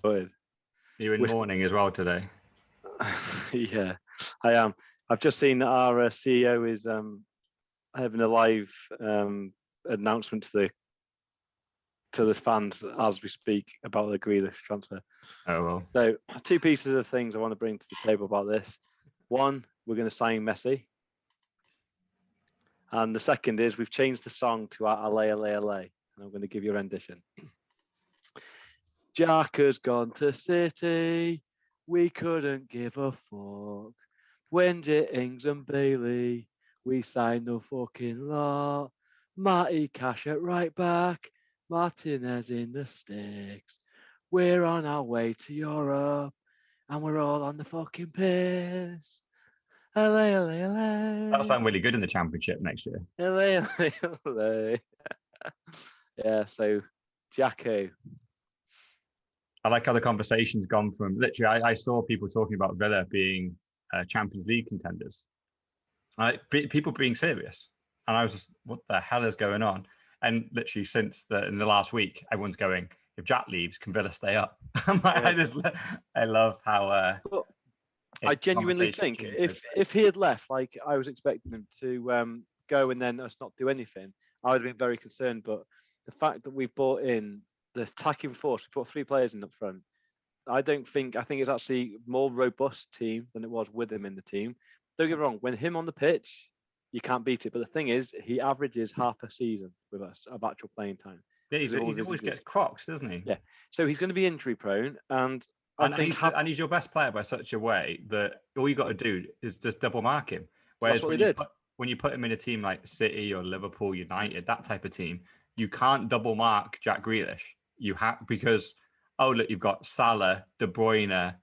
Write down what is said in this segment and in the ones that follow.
Are you in mourning as well today? Yeah, I am. I've just seen that our CEO is having a live announcement to the fans as we speak about the Grealish transfer. Oh well. So, two pieces of things I want to bring to the table about this. One, we're going to sign Messi. And the second is we've changed the song to LA, LA, LA. And I'm going to give you a rendition. Jack has gone to City. We couldn't give a fuck. When Ings and Bailey, we signed the fucking lot. Matty Cash at right back. Martinez in the sticks. We're on our way to Europe. And we're all on the fucking piss. LA, LA, LA. That'll sound really good in the Championship next year. LA, LA, LA. Yeah, so Jacko. I like how the conversation's gone from literally. I saw people talking about Villa being Champions League contenders, people being serious, and I was just, what the hell is going on? And literally since in the last week, everyone's going, if Jack leaves, can Villa stay up? I love how. I genuinely think if he had left, like I was expecting him to go and then us not do anything, I would have been very concerned. But the fact that we've brought in the attacking force, we put 3 players in up front. I think it's actually a more robust team than it was with him in the team. Don't get me wrong, when him on the pitch, you can't beat it. But the thing is, he averages half a season with us of actual playing time. Yeah, he always gets crocs, doesn't he? Yeah. So he's going to be injury prone, and he's your best player by such a way that all you got to do is just double mark him. Whereas when you put him in a team like City or Liverpool, United, that type of team, you can't double mark Jack Grealish. You have because look, you've got Salah, De Bruyne,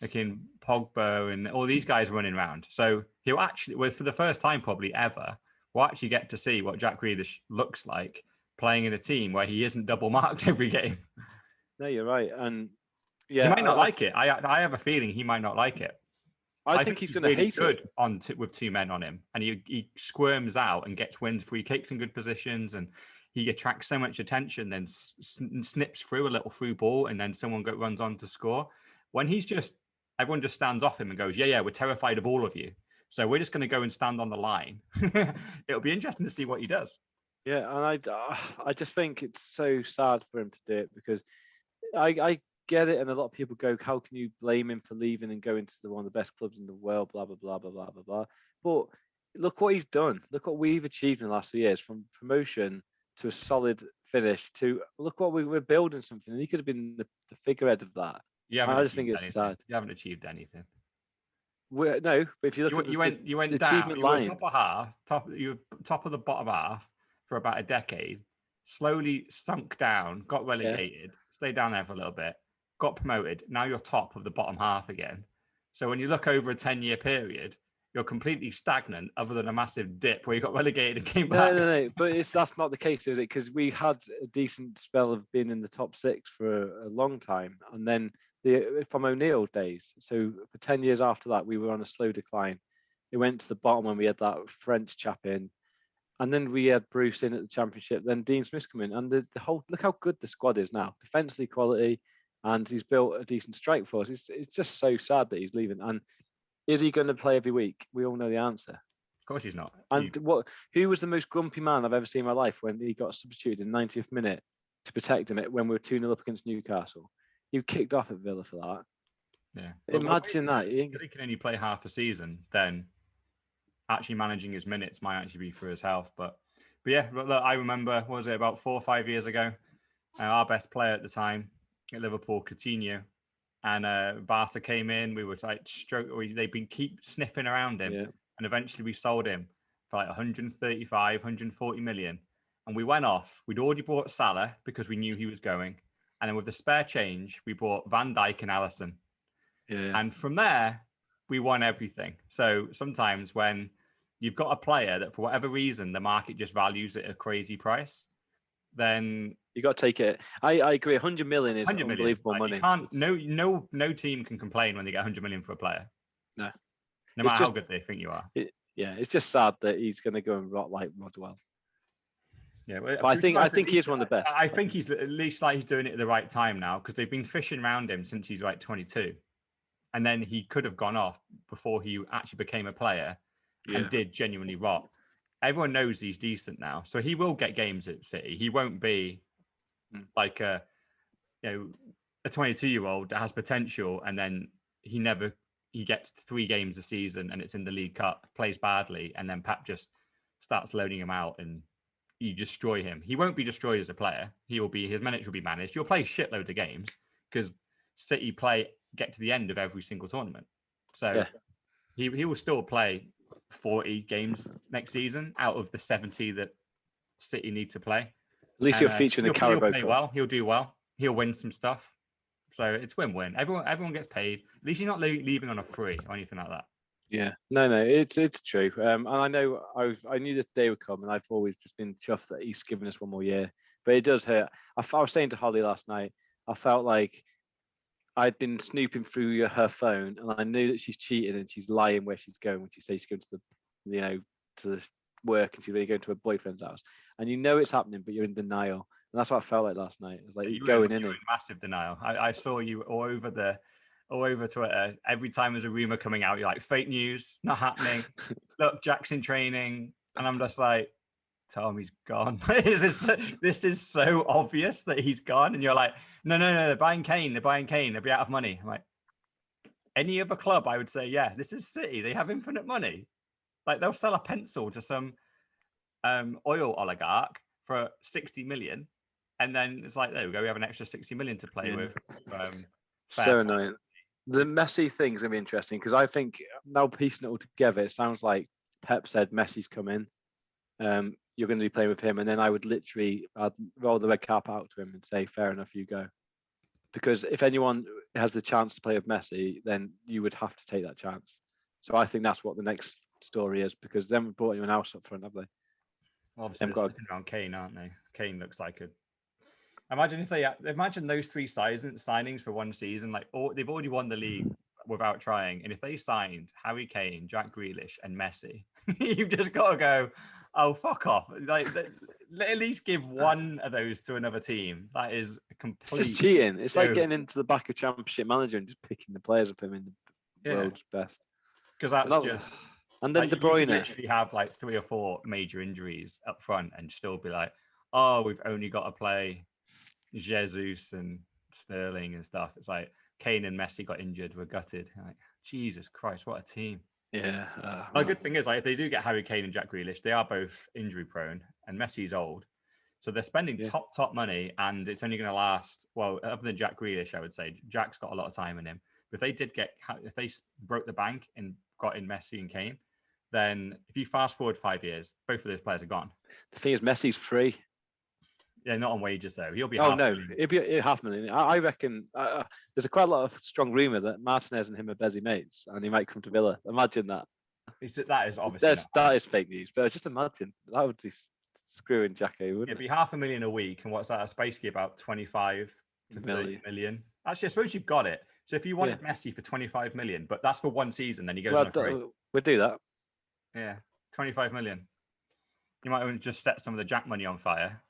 Pogba, and all these guys running around. So he'll actually, for the first time probably ever, we'll actually get to see what Jack Grealish looks like playing in a team where he isn't double marked every game. No, you're right, and yeah, he might not like it. I have a feeling he might not like it. I think he's going to hate it. With 2 men on him, and he squirms out and gets wins, free kicks in good positions, and he attracts so much attention, then snips through a little through ball, and then someone runs on to score. When everyone just stands off him and goes, yeah, we're terrified of all of you. So we're just going to go and stand on the line. It'll be interesting to see what he does. Yeah, and I just think it's so sad for him to do it because I get it, and a lot of people go, how can you blame him for leaving and going to one of the best clubs in the world, blah, blah, blah, blah, blah, blah, blah. But look what he's done. Look what we've achieved in the last few years, from promotion to a solid finish to look what we're building something. And he could have been the figurehead of that. I just think it's sad. You haven't achieved anything. No, but if you look at you went down, you were top of half, you were top of the bottom half for about a decade, slowly sunk down, got relegated, stayed down there for a little bit, got promoted. Now you're top of the bottom half again. So when you look over a 10-year period, you're completely stagnant other than a massive dip where you got relegated and came back. No. But that's not the case, is it? Because we had a decent spell of being in the top 6 for a long time. And then from O'Neill days. So for 10 years after that, we were on a slow decline. It went to the bottom when we had that French chap in. And then we had Bruce in at the Championship. Then Dean Smith's come in. And the whole, look how good the squad is now. Defensively quality. And he's built a decent strike force. It's just so sad that he's leaving. And is he going to play every week? We all know the answer. Of course he's not. And who was the most grumpy man I've ever seen in my life when he got substituted in the 90th minute to protect him when we were 2-0 up against Newcastle? He kicked off at Villa for that. Yeah. Imagine that. Because he can only play half a season, then actually managing his minutes might actually be for his health. But yeah, look, I remember, what was it, about 4 or 5 years ago, our best player at the time at Liverpool, Coutinho, and Barca came in. We were like they've been keep sniffing around him, and eventually we sold him for like 135, 140 million. And we went off. We'd already bought Salah because we knew he was going, and then with the spare change, we bought Van Dijk and Alisson. Yeah. And from there, we won everything. So sometimes when you've got a player that for whatever reason the market just values at a crazy price, then you got to take it. I agree. 100 million is unbelievable money. You can't. No team can complain when they get 100 million for a player. No matter how good they think you are. It's just sad that he's going to go and rot like Rodwell. Yeah, well, But I think he is one of the best. I think he's at least like he's doing it at the right time now because they've been fishing around him since he's like 22, and then he could have gone off before he actually became a player and did genuinely rot. Everyone knows he's decent now, so he will get games at City. He won't be like a 22-year-old that has potential, and then he gets 3 games a season and it's in the League Cup, plays badly, and then Pep just starts loaning him out and you destroy him. He won't be destroyed as a player. His minutes will be managed. You'll play shitloads of games because City get to the end of every single tournament. So he will still play 40 games next season out of the 70 that City need to play. At least he'll feature in the Carabao Cup. He'll play well. He'll do well. He'll win some stuff. So it's win-win. Everyone gets paid. At least you're not leaving on a free or anything like that. Yeah, no, it's true. And I know I knew this day would come, and I've always just been chuffed that he's given us one more year. But it does hurt. I was saying to Holly last night, I felt like I'd been snooping through her phone, and I knew that she's cheating and she's lying where she's going when she says she's going to the work and she's really going to her boyfriend's house. And you know it's happening, but you're in denial. And that's what I felt like last night. It was like you're going in massive denial. I saw you all over Twitter. Every time there's a rumor coming out, you're like, fake news, not happening. Look, Jack's in training. And I'm just like, tell him he's gone. This is so obvious that he's gone. And you're like, no, they're buying Kane. They'll be out of money. I'm like, any other club, I would say, yeah, this is City. They have infinite money. Like they'll sell a pencil to some oil oligarch for 60 million. And then it's like, there we go. We have an extra 60 million to play with. So annoying. The Messi thing's going to be interesting because I think now piecing it all together, it sounds like Pep said Messi's come in. You're going to be playing with him. And then I'd roll the red carpet out to him and say, fair enough, you go. Because if anyone has the chance to play with Messi, then you would have to take that chance. So I think that's what the next story is because they haven't brought anyone else up front, have they? Well, obviously, they're sitting around Kane, aren't they? Kane looks like a... Imagine those 3 signings for one season. Like they've already won the league without trying, and if they signed Harry Kane, Jack Grealish, and Messi, you've just got to go, oh fuck off! Like at least give one of those to another team. That is complete. It's just cheating. It's like getting into the back of Championship Manager and just picking the players up him in the world's best. Because that's just. And then De Bruyne. You literally have like 3 or 4 major injuries up front, and still be like, oh, we've only got to play Jesus and Sterling and stuff. It's like Kane and Messi got injured, we're gutted. Like, Jesus Christ, what a team. Yeah. The good thing is, like, if they do get Harry Kane and Jack Grealish, they are both injury prone, and Messi's old. So they're spending top money, and it's only going to last, well, other than Jack Grealish, I would say. Jack's got a lot of time in him. But if they broke the bank and got in Messi and Kane, then if you fast forward 5 years, both of those players are gone. The thing is, Messi's free. Yeah, not on wages though. He'll be. He'll be $500,000. I reckon there's quite a lot of strong rumor that Martinez and him are busy mates, and he might come to Villa. Imagine that. That is obviously that is fake news, but just imagine that would be screwing Jacko, wouldn't it? It'd be $500,000 a week, and what's that? That's basically about 25 to 30 million. Actually, I suppose you've got it. So if you wanted Messi for 25 million, but that's for one season, then he goes on a free. We'll do that. Yeah, 25 million. You might want to just set some of the Jack money on fire.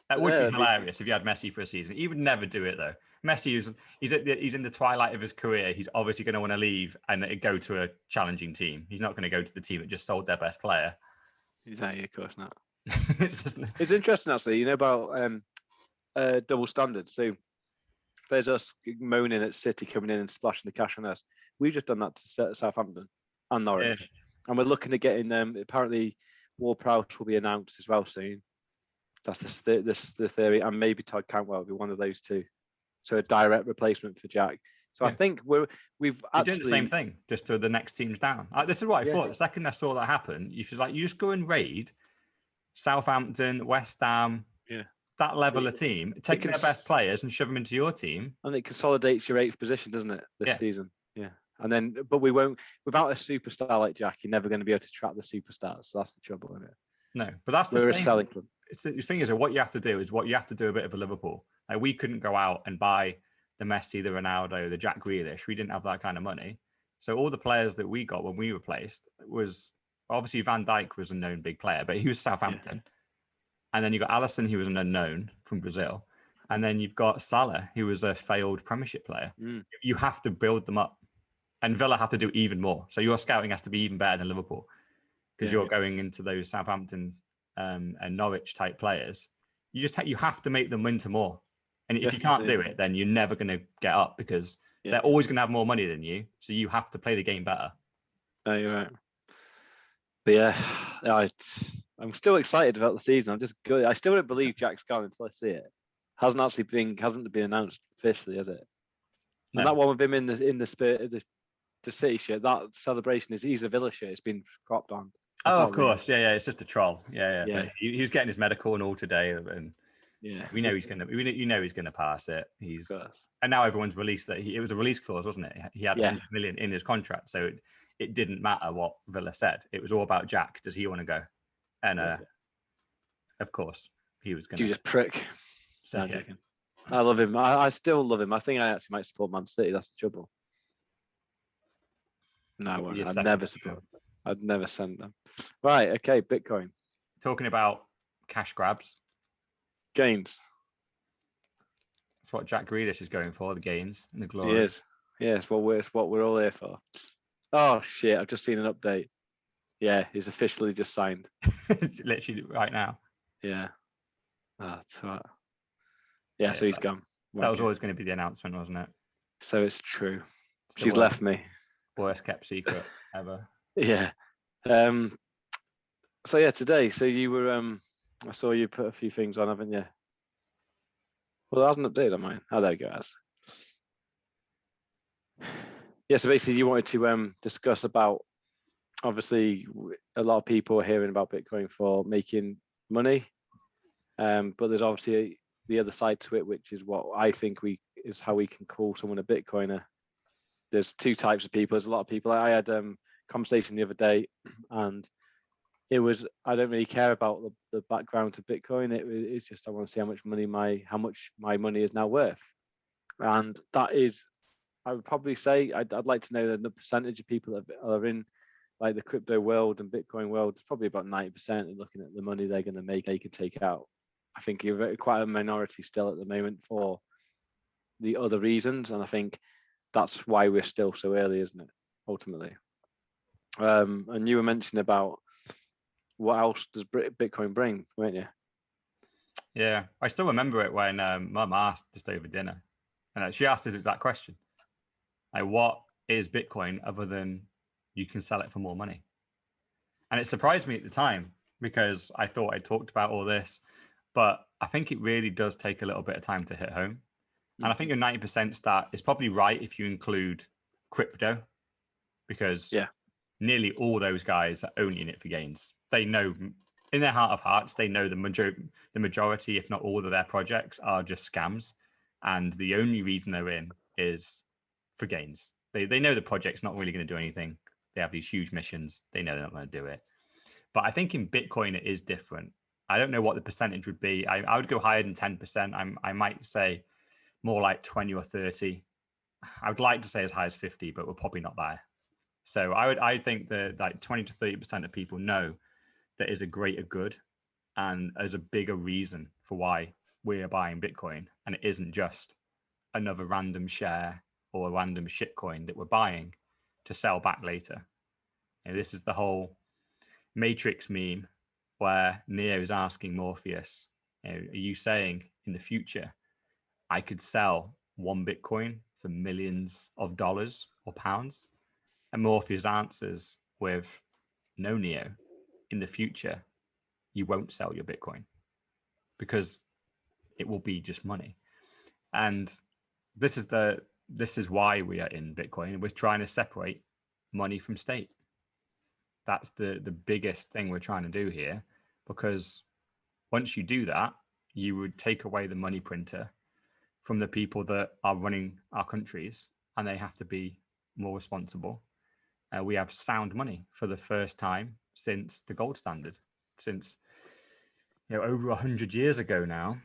That would be hilarious if you had Messi for a season. He would never do it though. Messi he's in the twilight of his career. He's obviously going to want to leave and go to a challenging team. He's not going to go to the team that just sold their best player. Exactly, of course not. It's interesting actually. You know about double standards. So there's us moaning at City coming in and splashing the cash on us. We've just done that to Southampton and Norwich, and we're looking at getting them. Apparently, Ward-Prowse will be announced as well soon. That's the theory, and maybe Todd Cantwell will be one of those two. So a direct replacement for Jack. So I think we've actually doing the same thing, just to the next team's down. This is what I thought. The second I saw that happen, you just go and raid Southampton, West Ham, that level of team, take their best players and shove them into your team, and it consolidates your 8th position, doesn't it? This season, And then, but we won't without a superstar like Jack. You're never going to be able to trap the superstars. So that's the trouble, isn't it? No, but that's We're a selling club. The thing is, what you have to do a bit of a Liverpool. Like we couldn't go out and buy the Messi, the Ronaldo, the Jack Grealish. We didn't have that kind of money. So all the players that we got when we replaced was obviously Van Dijk was a known big player, but he was Southampton. And then you've got Alisson, who was an unknown from Brazil. And then you've got Salah, who was a failed Premiership player. You have to build them up. And Villa have to do even more. So your scouting has to be even better than Liverpool, because you're going into those Southampton and Norwich type players. You have to make them win to more. And if you can't do it, then you're never going to get up, because they're always going to have more money than you. So you have to play the game better. No, you're right. But yeah, I'm still excited about the season. I'm just good. I still don't believe Jack's gone until I see it. Hasn't been announced officially, has it? No. And that one with him in the spirit of the City shirt, that celebration he's a Villa shirt. It's been cropped on. That's of course, real. Yeah. It's just a troll. Yeah. But he was getting his medical and all today, and we know he's gonna. He's gonna pass it. And now everyone's released that it was a release clause, wasn't it? He had 100 million in his contract, so it didn't matter what Villa said. It was all about Jack. Does he want to go? And of course, he was going to. You just prick. So, I love him. I still love him. I think I actually might support Man City. That's the trouble. No, I won't. I'd never send them. Right. Okay. Bitcoin. Talking about cash grabs. Gains. That's what Jack Grealish is going for, the gains and the glory. He is. Yeah, it's what we're all here for. Oh, shit. I've just seen an update. Yeah, he's officially just signed. Literally right now. Yeah. So he's gone. That was always going to be the announcement, wasn't it? So it's true. She's left me. Worst kept secret ever. Yeah. So yeah, today. So you were. I saw you put a few things on, haven't you? Well, that hasn't updated on mine. Oh, there you go. Yeah. So basically, you wanted to discuss about. Obviously, a lot of people are hearing about Bitcoin for making money, but there's obviously the other side to it, which is what I think is how we can call someone a Bitcoiner. There's two types of people. There's a lot of people. I had a conversation the other day, and it was, I don't really care about the background to Bitcoin. It's just I want to see how much my money is now worth, and that is, I would probably say I'd like to know the percentage of people that are in like the crypto world and Bitcoin world. It's probably about 90% and looking at the money they're going to make, they could take out. I think you're quite a minority still at the moment for the other reasons, and I think that's why we're still so early, isn't it? Ultimately, and you were mentioning about what else does Bitcoin bring, weren't you? Yeah, I still remember it when Mum asked just over dinner, and she asked this exact question: like, what is Bitcoin other than you can sell it for more money? And it surprised me at the time, because I thought I talked about all this, but I think it really does take a little bit of time to hit home. And I think your 90% stat is probably right if you include crypto, because nearly all those guys are only in it for gains. They know in their heart of hearts, they know the majority, if not all of their projects are just scams. And the only reason they're in is for gains. They know the project's not really going to do anything. They have these huge missions. They know they're not going to do it. But I think in Bitcoin, it is different. I don't know what the percentage would be. I would go higher than 10%. I might say more like 20 or 30. I would like to say as high as 50, but we're probably not there. So I think that like 20 to 30% of people know that is a greater good and as a bigger reason for why we're buying Bitcoin. And it isn't just another random share or a random shitcoin that we're buying to sell back later. This is the whole Matrix meme where Neo is asking Morpheus, are you saying in the future I could sell one Bitcoin for millions of dollars or pounds? And Morpheus answers with, no, Neo, in the future, you won't sell your Bitcoin because it will be just money. And this is why we are in Bitcoin. We're trying to separate money from state. That's the biggest thing we're trying to do here, because once you do that, you would take away the money printer from the people that are running our countries, and they have to be more responsible. We have sound money for the first time since the gold standard, since over 100 years ago now.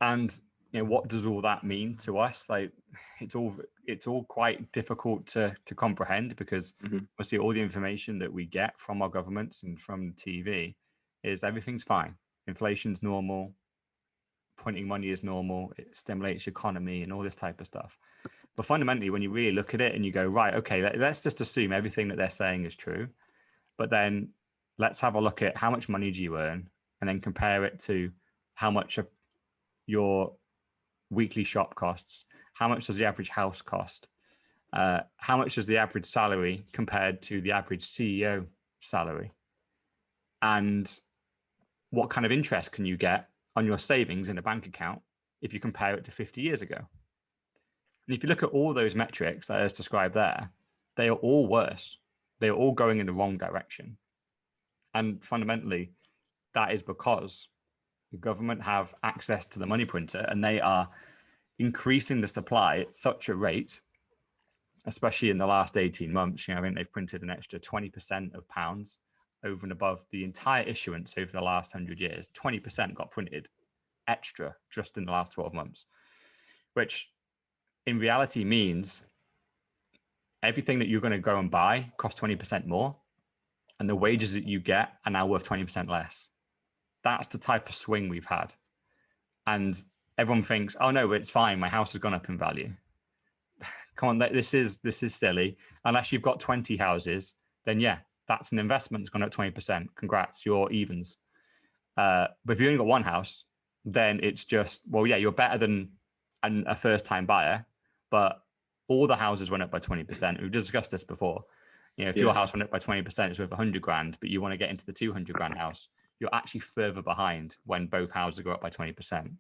And what does all that mean to us? Like, it's all quite difficult to comprehend, because obviously all the information that we get from our governments and from TV is everything's fine. inflation's normal, printing money is normal, it stimulates the economy and all this type of stuff. But fundamentally, when you really look at it and you go, right, okay, let's just assume everything that they're saying is true. But then let's have a look at how much money do you earn and then compare it to how much of your weekly shop costs, how much does the average house cost, how much is the average salary compared to the average CEO salary, and what kind of interest can you get on your savings in a bank account if you compare it to 50 years ago. And if you look at all those metrics that I just described there, they are all worse. They are all going in the wrong direction. And fundamentally, that is because the government have access to the money printer and they are increasing the supply at such a rate, especially in the last 18 months. I think they've printed an extra 20% of pounds over and above the entire issuance over the last 100 years. 20% got printed extra just in the last 12 months, which in reality means everything that you're going to go and buy costs 20% more, and the wages that you get are now worth 20% less. That's the type of swing we've had. And everyone thinks, oh no, it's fine, my house has gone up in value. Come on, this is silly. Unless you've got 20 houses, then yeah, that's an investment that's gone up 20%. Congrats, you're evens. But if you only got one house, then it's just, well, yeah, you're better than a first-time buyer, but all the houses went up by 20%. We've discussed this before. If your house went up by 20%, it's worth 100 grand, but you want to get into the 200 grand house, you're actually further behind when both houses go up by 20%.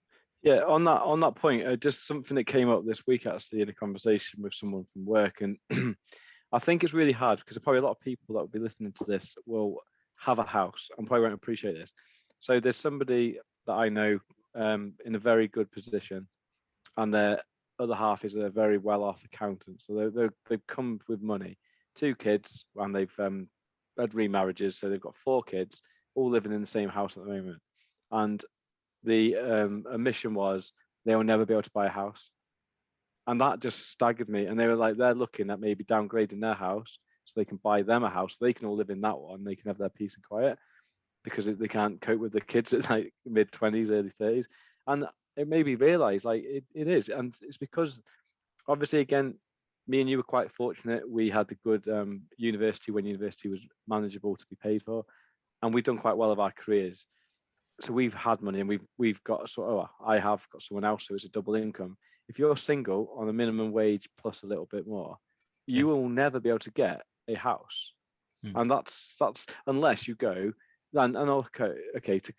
Yeah, on that point, just something that came up this week actually in a conversation with someone from work, and I think it's really hard because probably a lot of people that will be listening to this will have a house and probably won't appreciate this. So there's somebody that I know in a very good position, and their other half is a very well-off accountant. So they've come with money, 2 kids, and they've had remarriages, so they've got 4 kids, all living in the same house at the moment. And the admission was they will never be able to buy a house. And that just staggered me. And they were like, they're looking at maybe downgrading their house so they can buy them a house. So they can all live in that one. They can have their peace and quiet because they can't cope with the kids at like mid-20s, early 30s. And it made me realize like it is. And it's because obviously, again, me and you were quite fortunate. We had the good university when university was manageable to be paid for. And we've done quite well of our careers. So we've had money, and we've got I have got someone else, so it's a double income. If you're single on a minimum wage plus a little bit more, you will never be able to get a house, and that's unless you go. And okay to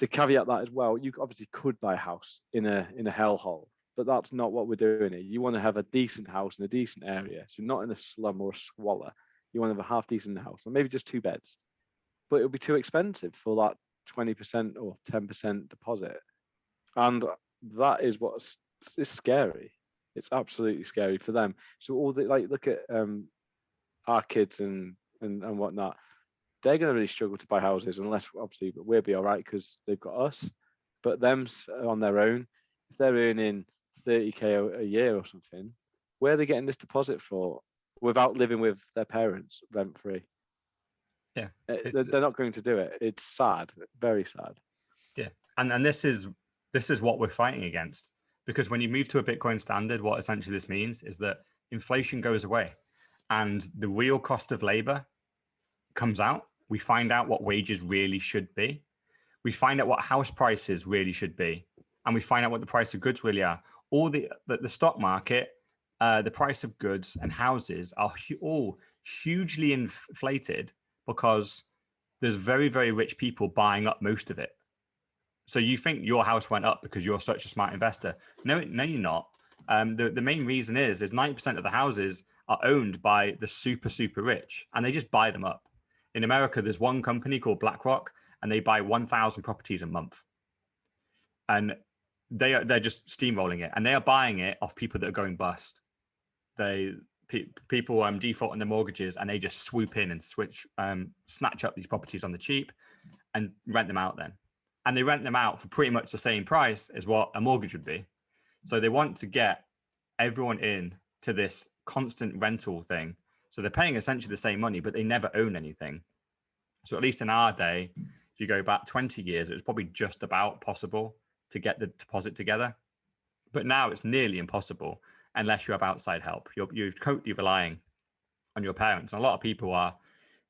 caveat that as well, you obviously could buy a house in a hellhole, but that's not what we're doing here. You want to have a decent house in a decent area, so not in a slum or a squalor. You want to have a half decent house, or maybe just 2 beds. But it would be too expensive for that 20% or 10% deposit. And that is what's scary. It's absolutely scary for them. So all the look at our kids and whatnot. They're going to really struggle to buy houses unless obviously we'll be all right because they've got us. But them on their own, if they're earning 30k a year or something, where are they getting this deposit for without living with their parents rent free? Yeah, they're not going to do it. It's sad, very sad. Yeah, and this is what we're fighting against, because when you move to a Bitcoin standard, what essentially this means is that inflation goes away, and the real cost of labor comes out. We find out what wages really should be. We find out what house prices really should be, and we find out what the price of goods really are. All the stock market, the price of goods and houses are all hugely inflated, because there's very, very rich people buying up most of it. So you think your house went up because you're such a smart investor. No, you're not. The main reason is 90% of the houses are owned by the super, super rich, and they just buy them up. In America, there's one company called BlackRock, and they buy 1,000 properties a month. And they're just steamrolling it, and they are buying it off people that are going bust. People default on their mortgages, and they just swoop in and snatch up these properties on the cheap and rent them out then. And they rent them out for pretty much the same price as what a mortgage would be. So they want to get everyone in to this constant rental thing. So they're paying essentially the same money, but they never own anything. So at least in our day, If you go back 20 years, it was probably just about possible to get the deposit together. But now it's nearly impossible unless you have outside help. You're totally relying on your parents. And a lot of people are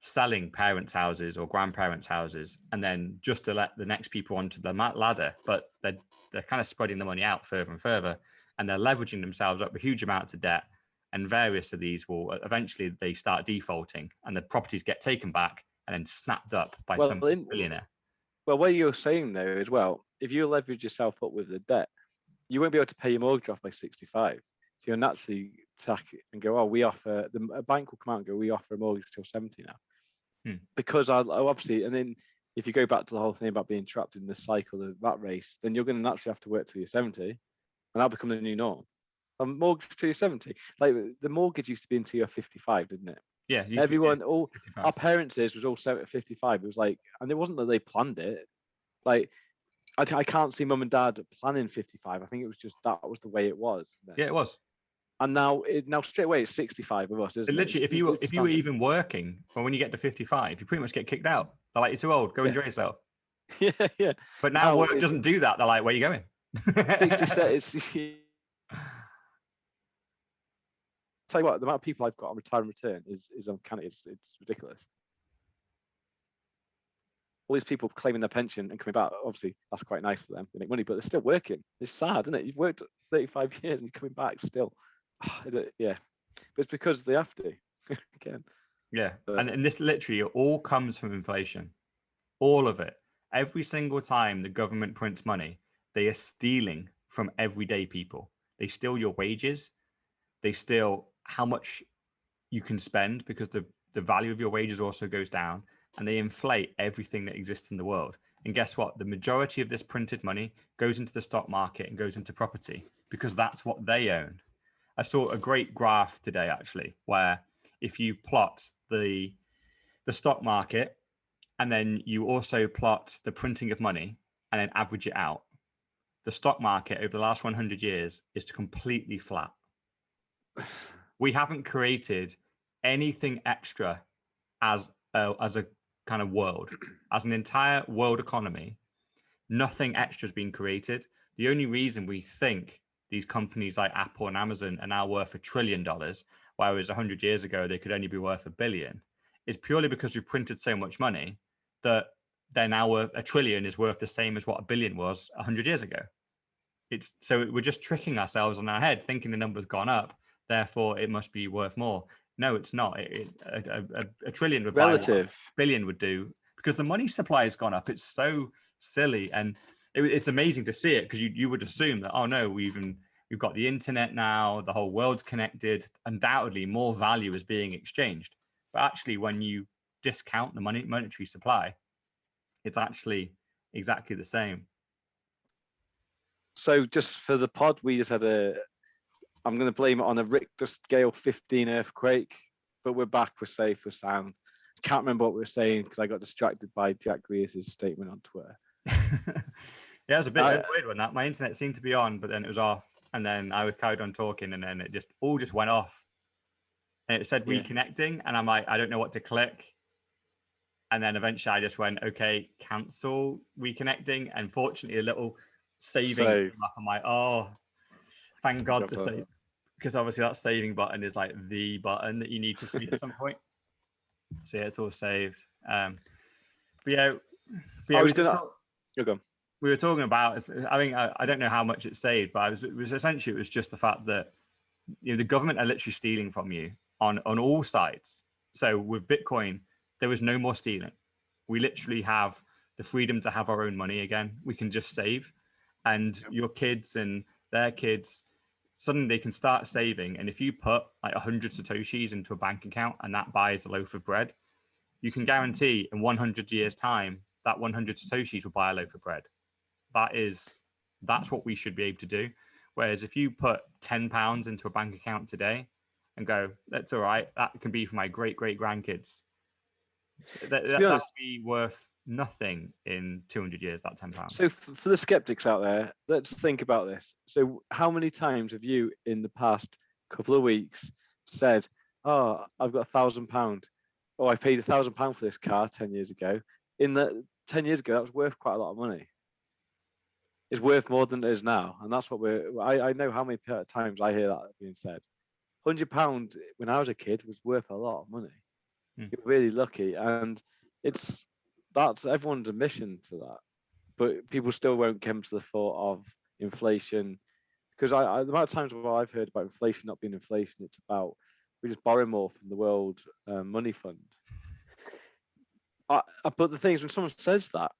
selling parents' houses or grandparents' houses, and then just to let the next people onto the ladder, but they're kind of spreading the money out further and further, and they're leveraging themselves up a huge amount of debt. And various of these will eventually they start defaulting, and the properties get taken back and then snapped up by some billionaire. Well, what you're saying there as well, if you leverage yourself up with the debt, you won't be able to pay your mortgage off by 65. So you'll naturally tack it and go, oh, a bank will come out and go, we offer a mortgage till 70 now. Because obviously, and then if you go back to the whole thing about being trapped in the cycle of that race, then you're going to naturally have to work till you're 70, and that'll become the new norm. A mortgage till you're 70. Like the mortgage used to be until you're 55, didn't it? Yeah. Everyone, our parents' was all set at 55. It was like, and it wasn't that they planned it. Like, I can't see mum and dad planning 55. I think it was just that was the way it was. Yeah, it was. And now straight away it's 65 of us, isn't it? Literally, if you were even working, well, when you get to 55, you pretty much get kicked out. They're like, you're too old. Go enjoy yourself. Yeah. But now work doesn't do that. They're like, where are you going? 60. Tell you what, the amount of people I've got on retire and return is uncanny. It's ridiculous. All these people claiming their pension and coming back, obviously that's quite nice for them. They make money, but they're still working. It's sad, isn't it? You've worked 35 years and you're coming back still. Yeah, but it's because they have to. Again. Yeah, and this literally all comes from inflation. All of it. Every single time the government prints money, they are stealing from everyday people. They steal your wages. They steal how much you can spend because the value of your wages also goes down. And they inflate everything that exists in the world. And guess what? The majority of this printed money goes into the stock market and goes into property because that's what they own. I saw a great graph today, actually, where if you plot the stock market and then you also plot the printing of money and then average it out, the stock market over the last 100 years is completely flat. We haven't created anything extra as a kind of world, as an entire world economy. Nothing extra has been created. The only reason we think these companies like Apple and Amazon are now worth $1 trillion, whereas 100 years ago they could only be worth $1 billion, is purely because we've printed so much money that they're now worth $1 trillion is worth the same as what $1 billion was 100 years ago. So we're just tricking ourselves on our head, thinking the number's gone up, therefore it must be worth more. No, it's not. A trillion would relative buy what $1 billion would do because the money supply has gone up. It's so silly, and it's amazing to see it because you would assume that, oh no, we've got the internet now, the whole world's connected. Undoubtedly, more value is being exchanged. But actually, when you discount the monetary supply, it's actually exactly the same. So just for the pod, we just had I'm going to blame it on a Richter scale 15 earthquake, but we're back, we're safe, we're sound. Can't remember what we were saying because I got distracted by Jack Grealish's statement on Twitter. Yeah, it was a bit weird when my internet seemed to be on, but then it was off, and then I carried on talking, and then it just went off. And it said reconnecting, and I'm like, I don't know what to click. And then eventually I just went, okay, cancel reconnecting. And fortunately, a little saving came up. I'm like, oh, thank God for save. Because obviously that saving button is like the button that you need to see at some point. So yeah, it's all saved. We were talking about, I mean, I don't know how much it's saved, but it was just the fact that the government are literally stealing from you on all sides. So with Bitcoin, there was no more stealing. We literally have the freedom to have our own money again. We can just save, and your kids and their kids, suddenly they can start saving. And if you put like 100 Satoshis into a bank account and that buys a loaf of bread, you can guarantee in 100 years' time that 100 Satoshis will buy a loaf of bread. That's what we should be able to do. Whereas if you put £10 into a bank account today and go, that's all right, that can be for my great grandkids. That'll be worth nothing in 200 years, that £10. So for the skeptics out there, let's think about this. So how many times have you in the past couple of weeks said, oh, I've got £1,000, oh, I paid £1,000 for this car 10 years ago, in that 10 years ago, that was worth quite a lot of money. It's worth more than it is now. And that's what I know how many times I hear that being said. £100 when I was a kid was worth a lot of money. You're really lucky. And that's everyone's admission to that. But people still won't come to the thought of inflation. Because the amount of times where I've heard about inflation not being inflation, it's about we just borrow more from the World Money Fund. But the thing is, when someone says that,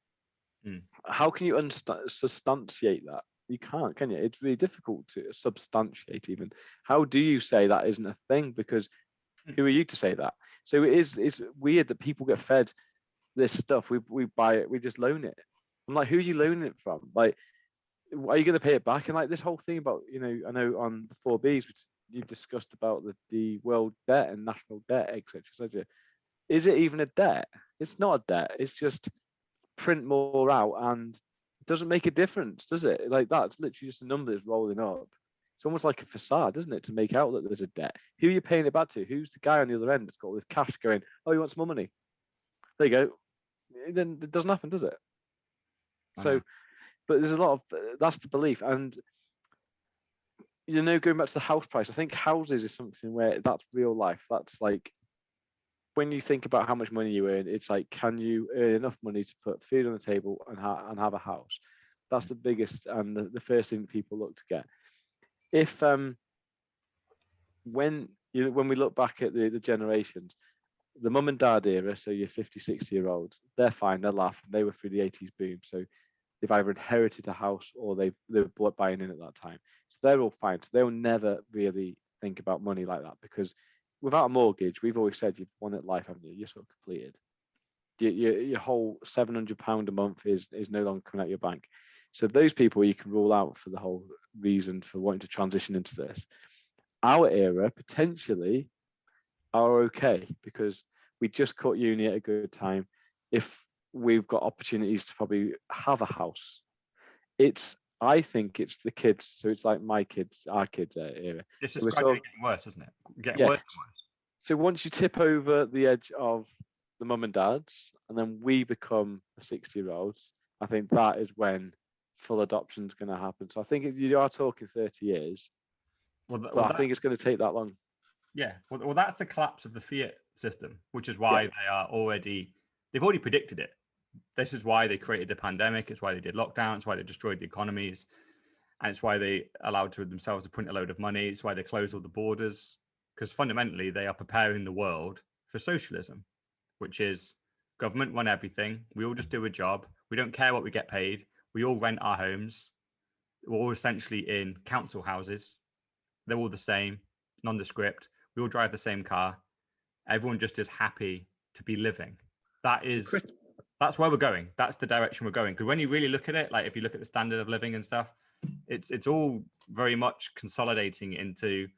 how can you substantiate that? You can't, can you? It's really difficult to substantiate even. How do you say that isn't a thing? Because who are you to say that? So it's weird that people get fed this stuff. We buy it, we just loan it. I'm like, who are you loaning it from? Like, are you going to pay it back? And like this whole thing about, I know on the 4Bs, which you've discussed about the world debt and national debt, etc. Is it even a debt? It's not a debt. It's just print more out and it doesn't make a difference, does it? Like that's literally just a number that's rolling up. It's almost like a facade, isn't it, to make out that there's a debt? Who are you paying it back to? Who's the guy on the other end that's got all this cash going, oh, you want some more money? There you go. Then it doesn't happen, does it? So, but there's a lot of, that's the belief. And, going back to the house price, I think houses is something where that's real life. That's like, when you think about how much money you earn, it's like, can you earn enough money to put food on the table and have a house? That's the biggest and the first thing that people look to get. If when we look back at the generations, the mum and dad era, so your 50, 60-year-olds, they're fine, they're laughing. They were through the 80s boom, so they've either inherited a house or they were buying in at that time. So they're all fine. So they'll never really think about money like that because without a mortgage, we've always said you've won at life, haven't you? You're sort of completed. Your whole £700 a month is no longer coming out your bank. So those people you can rule out for the whole reason for wanting to transition into this. Our era potentially are okay because we just caught uni at a good time. If we've got opportunities to probably have a house, I think it's the kids. So it's like my kids, our kids era. This is gradually getting worse, isn't it? Getting worse and worse. So once you tip over the edge of the mum and dads, and then we become the 60-year-olds, I think that is when full adoption is going to happen. So I think if you are talking 30 years, I think it's going to take that long. Yeah, well, that's the collapse of the fiat system, which is why they've already predicted it. This is why they created the pandemic. It's why they did lockdown. It's why they destroyed the economies. And it's why they allowed themselves to print a load of money. It's why they closed all the borders. Because fundamentally, they are preparing the world for socialism, which is government run everything. We all just do a job. We don't care what we get paid. We all rent our homes. We're all essentially in council houses. They're all the same, nondescript. We all drive the same car. Everyone just is happy to be living. That's where we're going. That's the direction we're going. Because when you really look at it, like if you look at the standard of living and stuff, it's all very much consolidating into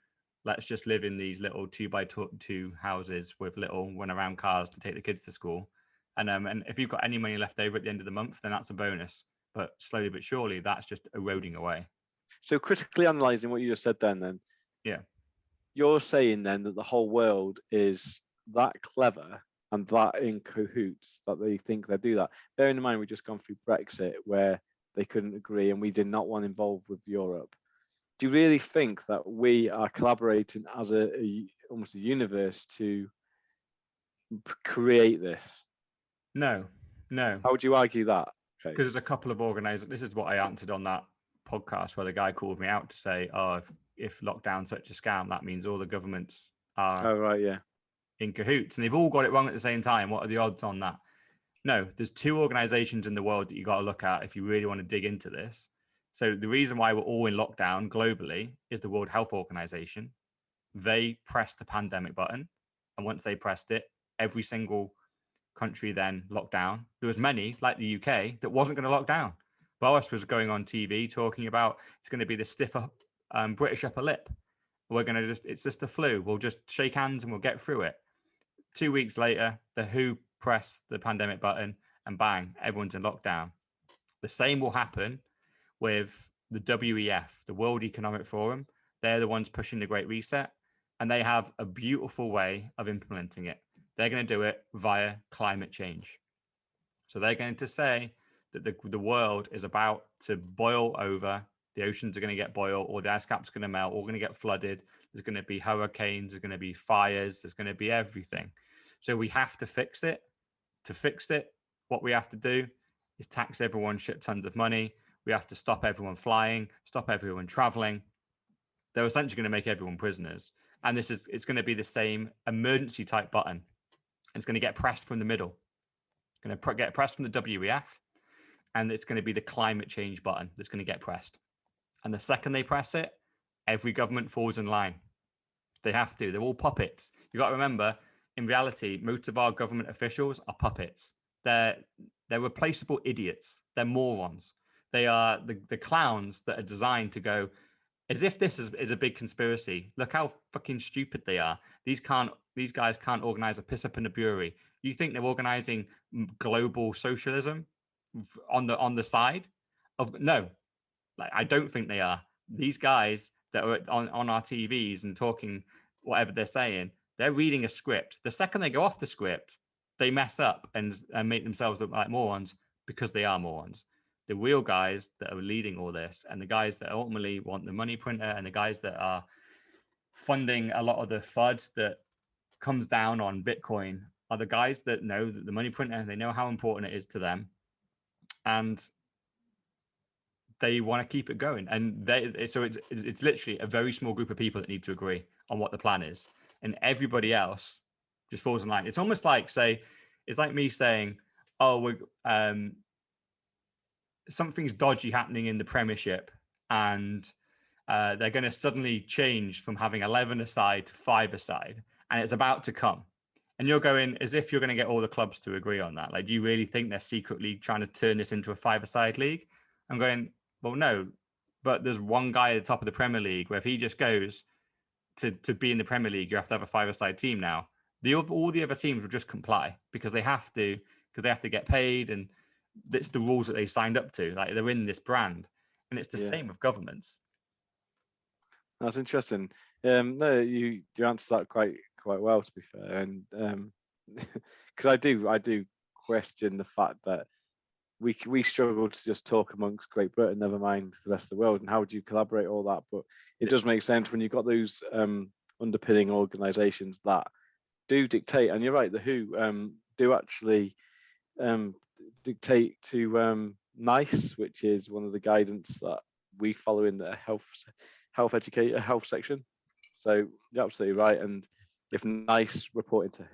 let's just live in these little 2x2 houses with little run around cars to take the kids to school. And if you've got any money left over at the end of the month, then that's a bonus. But slowly but surely, that's just eroding away. So critically analysing what you just said then, yeah, you're saying then that the whole world is that clever and that in cahoots that they think they do that. Bearing in mind, we've just gone through Brexit where they couldn't agree and we did not want involved with Europe. Do you really think that we are collaborating as almost a universe to create this? No. How would you argue that? Because there's a couple of organizations. This is what I answered on that podcast where the guy called me out to say, oh, if lockdown's such a scam, that means all the governments are in cahoots and they've all got it wrong at the same time. What are the odds on that? No, there's two organizations in the world that you got to look at if you really want to dig into this. So the reason why we're all in lockdown globally is the World Health Organization. They pressed the pandemic button. And once they pressed it, every single country then locked down. There was many, like the UK, that wasn't going to lock down. Boris was going on TV talking about it's going to be the stiffer British upper lip. It's just the flu. We'll just shake hands and we'll get through it. 2 weeks later, the WHO pressed the pandemic button and bang, everyone's in lockdown. The same will happen with the WEF, the World Economic Forum. They're the ones pushing the Great Reset, and they have a beautiful way of implementing it. They're going to do it via climate change. So they're going to say that the world is about to boil over. The oceans are going to get boiled, or the ice caps are going to melt, or going to get flooded. There's going to be hurricanes, there's going to be fires, there's going to be everything. So we have to fix it. To fix it, what we have to do is tax everyone shit tons of money. We have to stop everyone flying, stop everyone traveling. They're essentially going to make everyone prisoners. And it's going to be the same emergency type button. It's going to get pressed from the middle. It's going to get pressed from the WEF. And it's going to be the climate change button that's going to get pressed. And the second they press it, every government falls in line. They have to. They're all puppets. You got to remember, in reality, most of our government officials are puppets. They're replaceable idiots. They're morons. They are the clowns that are designed to go, as if this is a big conspiracy. Look how fucking stupid they are. These guys can't organize a piss up in a brewery. You think they're organizing global socialism on the side of no? Like, I don't think they are. These guys that are on our TVs and talking whatever they're saying, they're reading a script. The second they go off the script, they mess up and make themselves look like morons because they are morons. The real guys that are leading all this, and the guys that ultimately want the money printer, and the guys that are funding a lot of the FUD that comes down on Bitcoin, are the guys that know that the money printer, they know how important it is to them, and they want to keep it going. And so it's literally a very small group of people that need to agree on what the plan is, and everybody else just falls in line. It's almost like, it's like me saying, oh, something's dodgy happening in the Premiership, and they're going to suddenly change from having 11 aside to 5 aside, and it's about to come. And you're going, as if you're going to get all the clubs to agree on that. Like, do you really think they're secretly trying to turn this into a 5-a-side league? I'm going, well, no. But there's one guy at the top of the Premier League where if he just goes to be in the Premier League, you have to have a 5-a-side team now. All the other teams will just comply because they have to get paid, and it's the rules that they signed up to. Like, they're in this brand, and it's the same with governments. That's interesting. No, you answered that quite well, to be fair, and because I do question the fact that we struggle to just talk amongst Great Britain, never mind the rest of the world, and how do you collaborate all that? But it does make sense when you've got those underpinning organisations that do dictate, and you're right, the WHO do actually dictate to NICE, which is one of the guidance that we follow in the health section. So you're absolutely right. And if NICE reporting to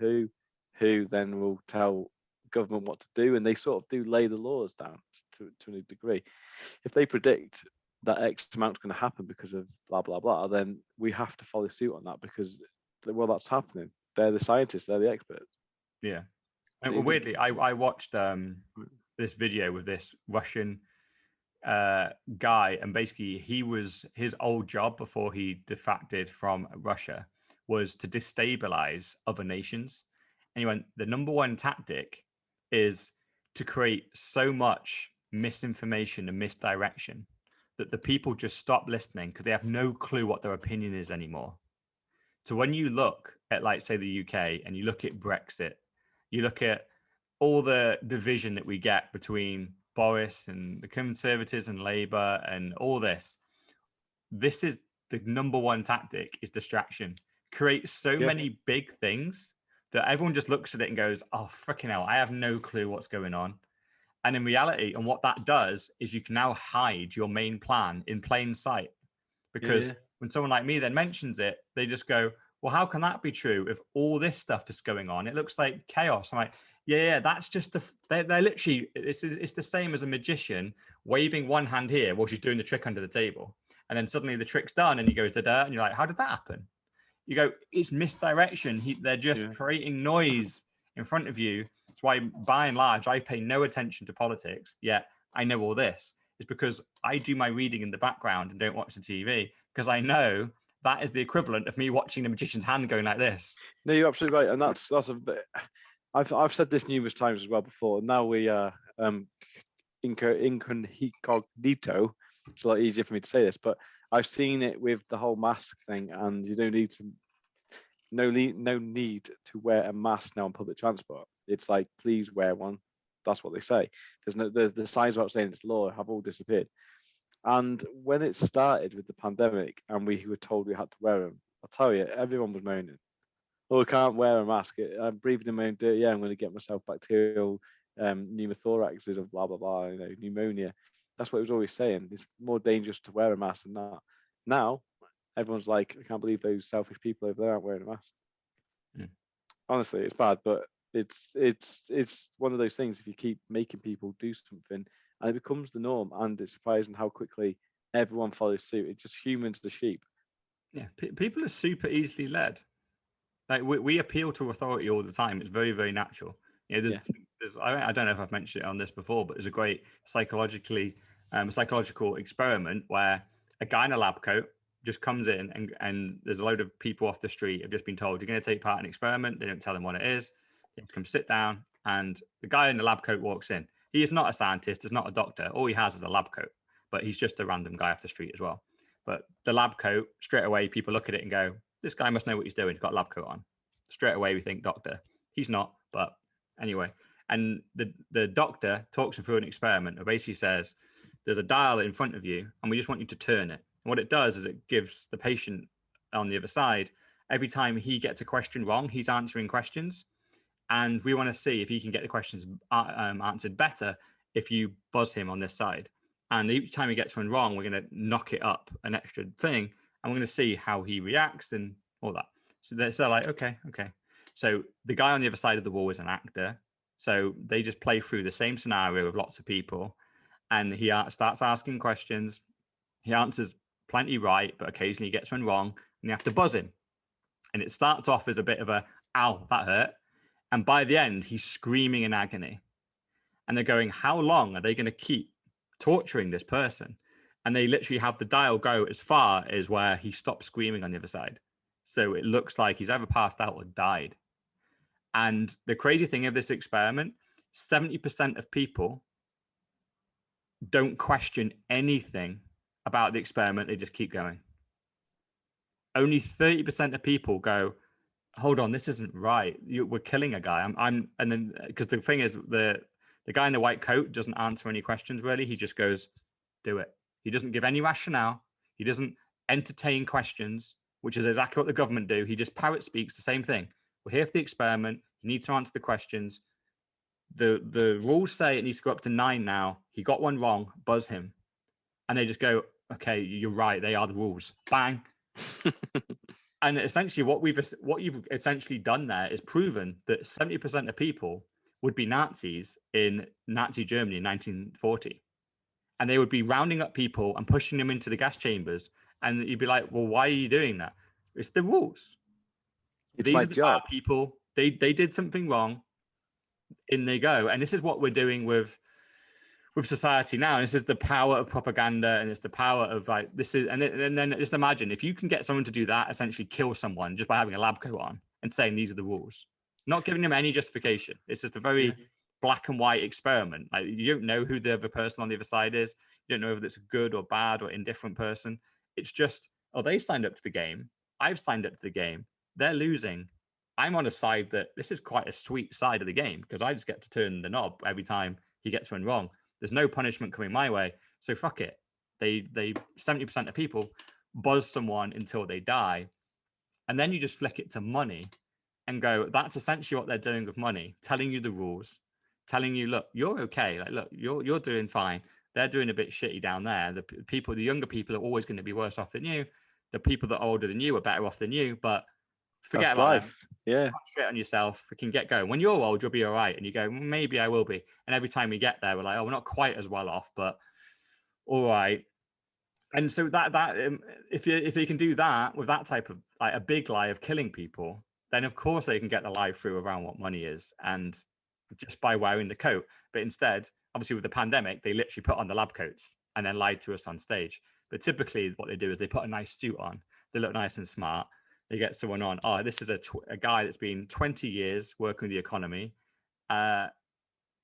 WHO then will tell government what to do, and they sort of do lay the laws down to a degree. If they predict that X amount is going to happen because of blah blah blah, then we have to follow suit on that because, well, that's happening. They're the scientists, they're the experts. Yeah. And weirdly, I watched this video with this Russian guy, and basically his old job before he defected from Russia was to destabilize other nations. And he went, the number one tactic is to create so much misinformation and misdirection that the people just stop listening because they have no clue what their opinion is anymore. So when you look at, like, say, the UK, and you look at Brexit, you look at all the division that we get between Boris and the Conservatives and Labour and all this is the number one tactic, is distraction. Create so many big things that everyone just looks at it and goes, oh, freaking hell, I have no clue what's going on. And in reality, and what that does is you can now hide your main plan in plain sight. Because when someone like me then mentions it, they just go, well, how can that be true if all this stuff is going on? It looks like chaos. I'm like, yeah, that's just they're literally, it's the same as a magician waving one hand here while she's doing the trick under the table. And then suddenly the trick's done and he goes, da-da, and you're like, how did that happen? You go, it's misdirection. They're just creating noise in front of you. That's why, by and large, I pay no attention to politics, yet I know all this. It's because I do my reading in the background and don't watch the TV, because I know that is the equivalent of me watching the magician's hand going like this. No, you're absolutely right. And that's a bit, I've said this numerous times as well before. Now we are incognito. It's a lot easier for me to say this, but I've seen it with the whole mask thing, and you don't need to. No need to wear a mask now on public transport. It's like, please wear one. that's what they say. There's no the signs about saying it's law have all disappeared. And when it started with the pandemic and we were told we had to wear them, I'll tell you, everyone was moaning. Oh, I can't wear a mask. I'm breathing in my own dirt. Yeah, I'm going to get myself bacterial pneumothoraxes of blah, blah, blah, pneumonia. That's what it was always saying. It's more dangerous to wear a mask than that. Now, everyone's like, I can't believe those selfish people over there aren't wearing a mask. Mm. Honestly, it's bad, but it's one of those things. If you keep making people do something and it becomes the norm, and it's surprising how quickly everyone follows suit. It just humans the sheep. Yeah, people are super easily led. Like we appeal to authority all the time. It's very, very natural. There's I don't know if I've mentioned it on this before, but there's a great psychological experiment where a guy in a lab coat just comes in and there's a load of people off the street have just been told you're going to take part in an experiment. They don't tell them what it is. They come sit down, and the guy in the lab coat walks in. He is not a scientist. He's not a doctor. All he has is a lab coat, but he's just a random guy off the street as well. But the lab coat, straight away, people look at it and go, this guy must know what he's doing. He's got a lab coat on. Straight away, we think doctor. He's not, but anyway. And the doctor talks him through an experiment that basically says, there's a dial in front of you, and we just want you to turn it. And what it does is it gives the patient on the other side, every time he gets a question wrong, he's answering questions. And we want to see if he can get the questions answered better if you buzz him on this side. And each time he gets one wrong, we're going to knock it up an extra thing, and we're going to see how he reacts and all that. So they're like, okay. So the guy on the other side of the wall is an actor. So they just play through the same scenario with lots of people, and he starts asking questions. He answers plenty right, but occasionally he gets one wrong, and you have to buzz him. And it starts off as a bit of a, ow, that hurt. And by the end, he's screaming in agony. And they're going, how long are they going to keep torturing this person? And they literally have the dial go as far as where he stops screaming on the other side. So it looks like he's either passed out or died. And the crazy thing of this experiment, 70% of people don't question anything about the experiment. They just keep going. Only 30% of people go, hold on, this isn't right. We're killing a guy. And then, because the thing is, the guy in the white coat doesn't answer any questions, really. He just goes, do it. He doesn't give any rationale. He doesn't entertain questions, which is exactly what the government do. He just parrot speaks the same thing. We're here for the experiment. You need to answer the questions. The rules say it needs to go up to 9 now. He got one wrong. Buzz him. And they just go, okay, you're right. They are the rules. Bang. And essentially what you've essentially done there is proven that 70% of people would be Nazis in Nazi Germany in 1940. And they would be rounding up people and pushing them into the gas chambers. And you'd be like, well, why are you doing that? It's the rules. It's These my are the job. bad people. They did something wrong. In they go. And this is what we're doing with society now. And this is the power of propaganda, and it's the power of like this is. And then just imagine if you can get someone to do that, essentially kill someone just by having a lab coat on and saying these are the rules, not giving them any justification. It's just a very black and white experiment. Like you don't know who the other person on the other side is. You don't know if it's a good or bad or indifferent person. It's just, oh, they signed up to the game. I've signed up to the game. They're losing. I'm on a side that this is quite a sweet side of the game because I just get to turn the knob every time he gets one wrong. There's no punishment coming my way. So fuck it. They 70% of people buzz someone until they die. And then you just flick it to money and go, that's essentially what they're doing with money, telling you the rules, telling you, look, you're okay. Like, look, you're doing fine. They're doing a bit shitty down there. The younger people are always going to be worse off than you. The people that are older than you are better off than you, but forget That's about life. them. Yeah. Concentrate on yourself. We can get going. When you're old, you'll be all right. And you go, maybe I will be. And every time we get there, we're like, oh, we're not quite as well off, but all right. And so that if you can do that with that type of like a big lie of killing people, then of course they can get the lie through around what money is and just by wearing the coat. But instead, obviously with the pandemic, they literally put on the lab coats and then lied to us on stage. But typically what they do is they put a nice suit on. They look nice and smart. They get someone on. Oh, this is a guy that's been 20 years working with the economy.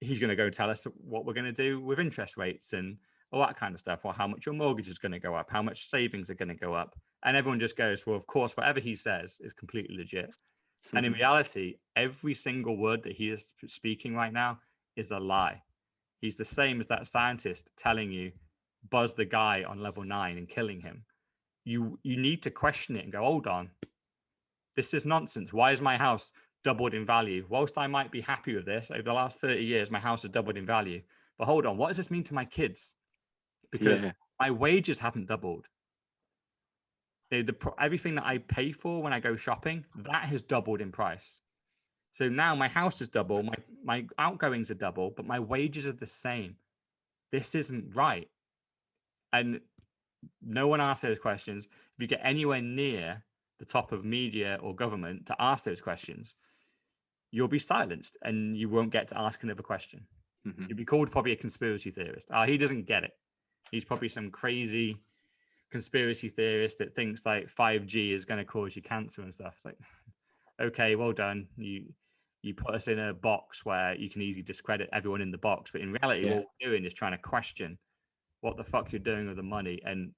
He's going to go tell us what we're going to do with interest rates and all that kind of stuff, or how much your mortgage is going to go up, how much savings are going to go up. And everyone just goes, well, of course, whatever he says is completely legit. And in reality, every single word that he is speaking right now is a lie. He's the same as that scientist telling you, buzz the guy on level 9 and killing him. You need to question it and go, hold on, this is nonsense. Why is my house doubled in value? Whilst I might be happy with this, over the last 30 years, my house has doubled in value. But hold on, what does this mean to my kids? Because my wages haven't doubled. Everything that I pay for when I go shopping, that has doubled in price. So now my house is double, my outgoings are double, but my wages are the same. This isn't right. And no one asks those questions. If you get anywhere near the top of media or government to ask those questions, you'll be silenced and you won't get to ask another question. Mm-hmm. You'd be called probably a conspiracy theorist. He doesn't get it. He's probably some crazy conspiracy theorist that thinks like 5G is going to cause you cancer and stuff. It's like, okay, well done. You put us in a box where you can easily discredit everyone in the box. But in reality, what we're doing is trying to question what the fuck you're doing with the money, and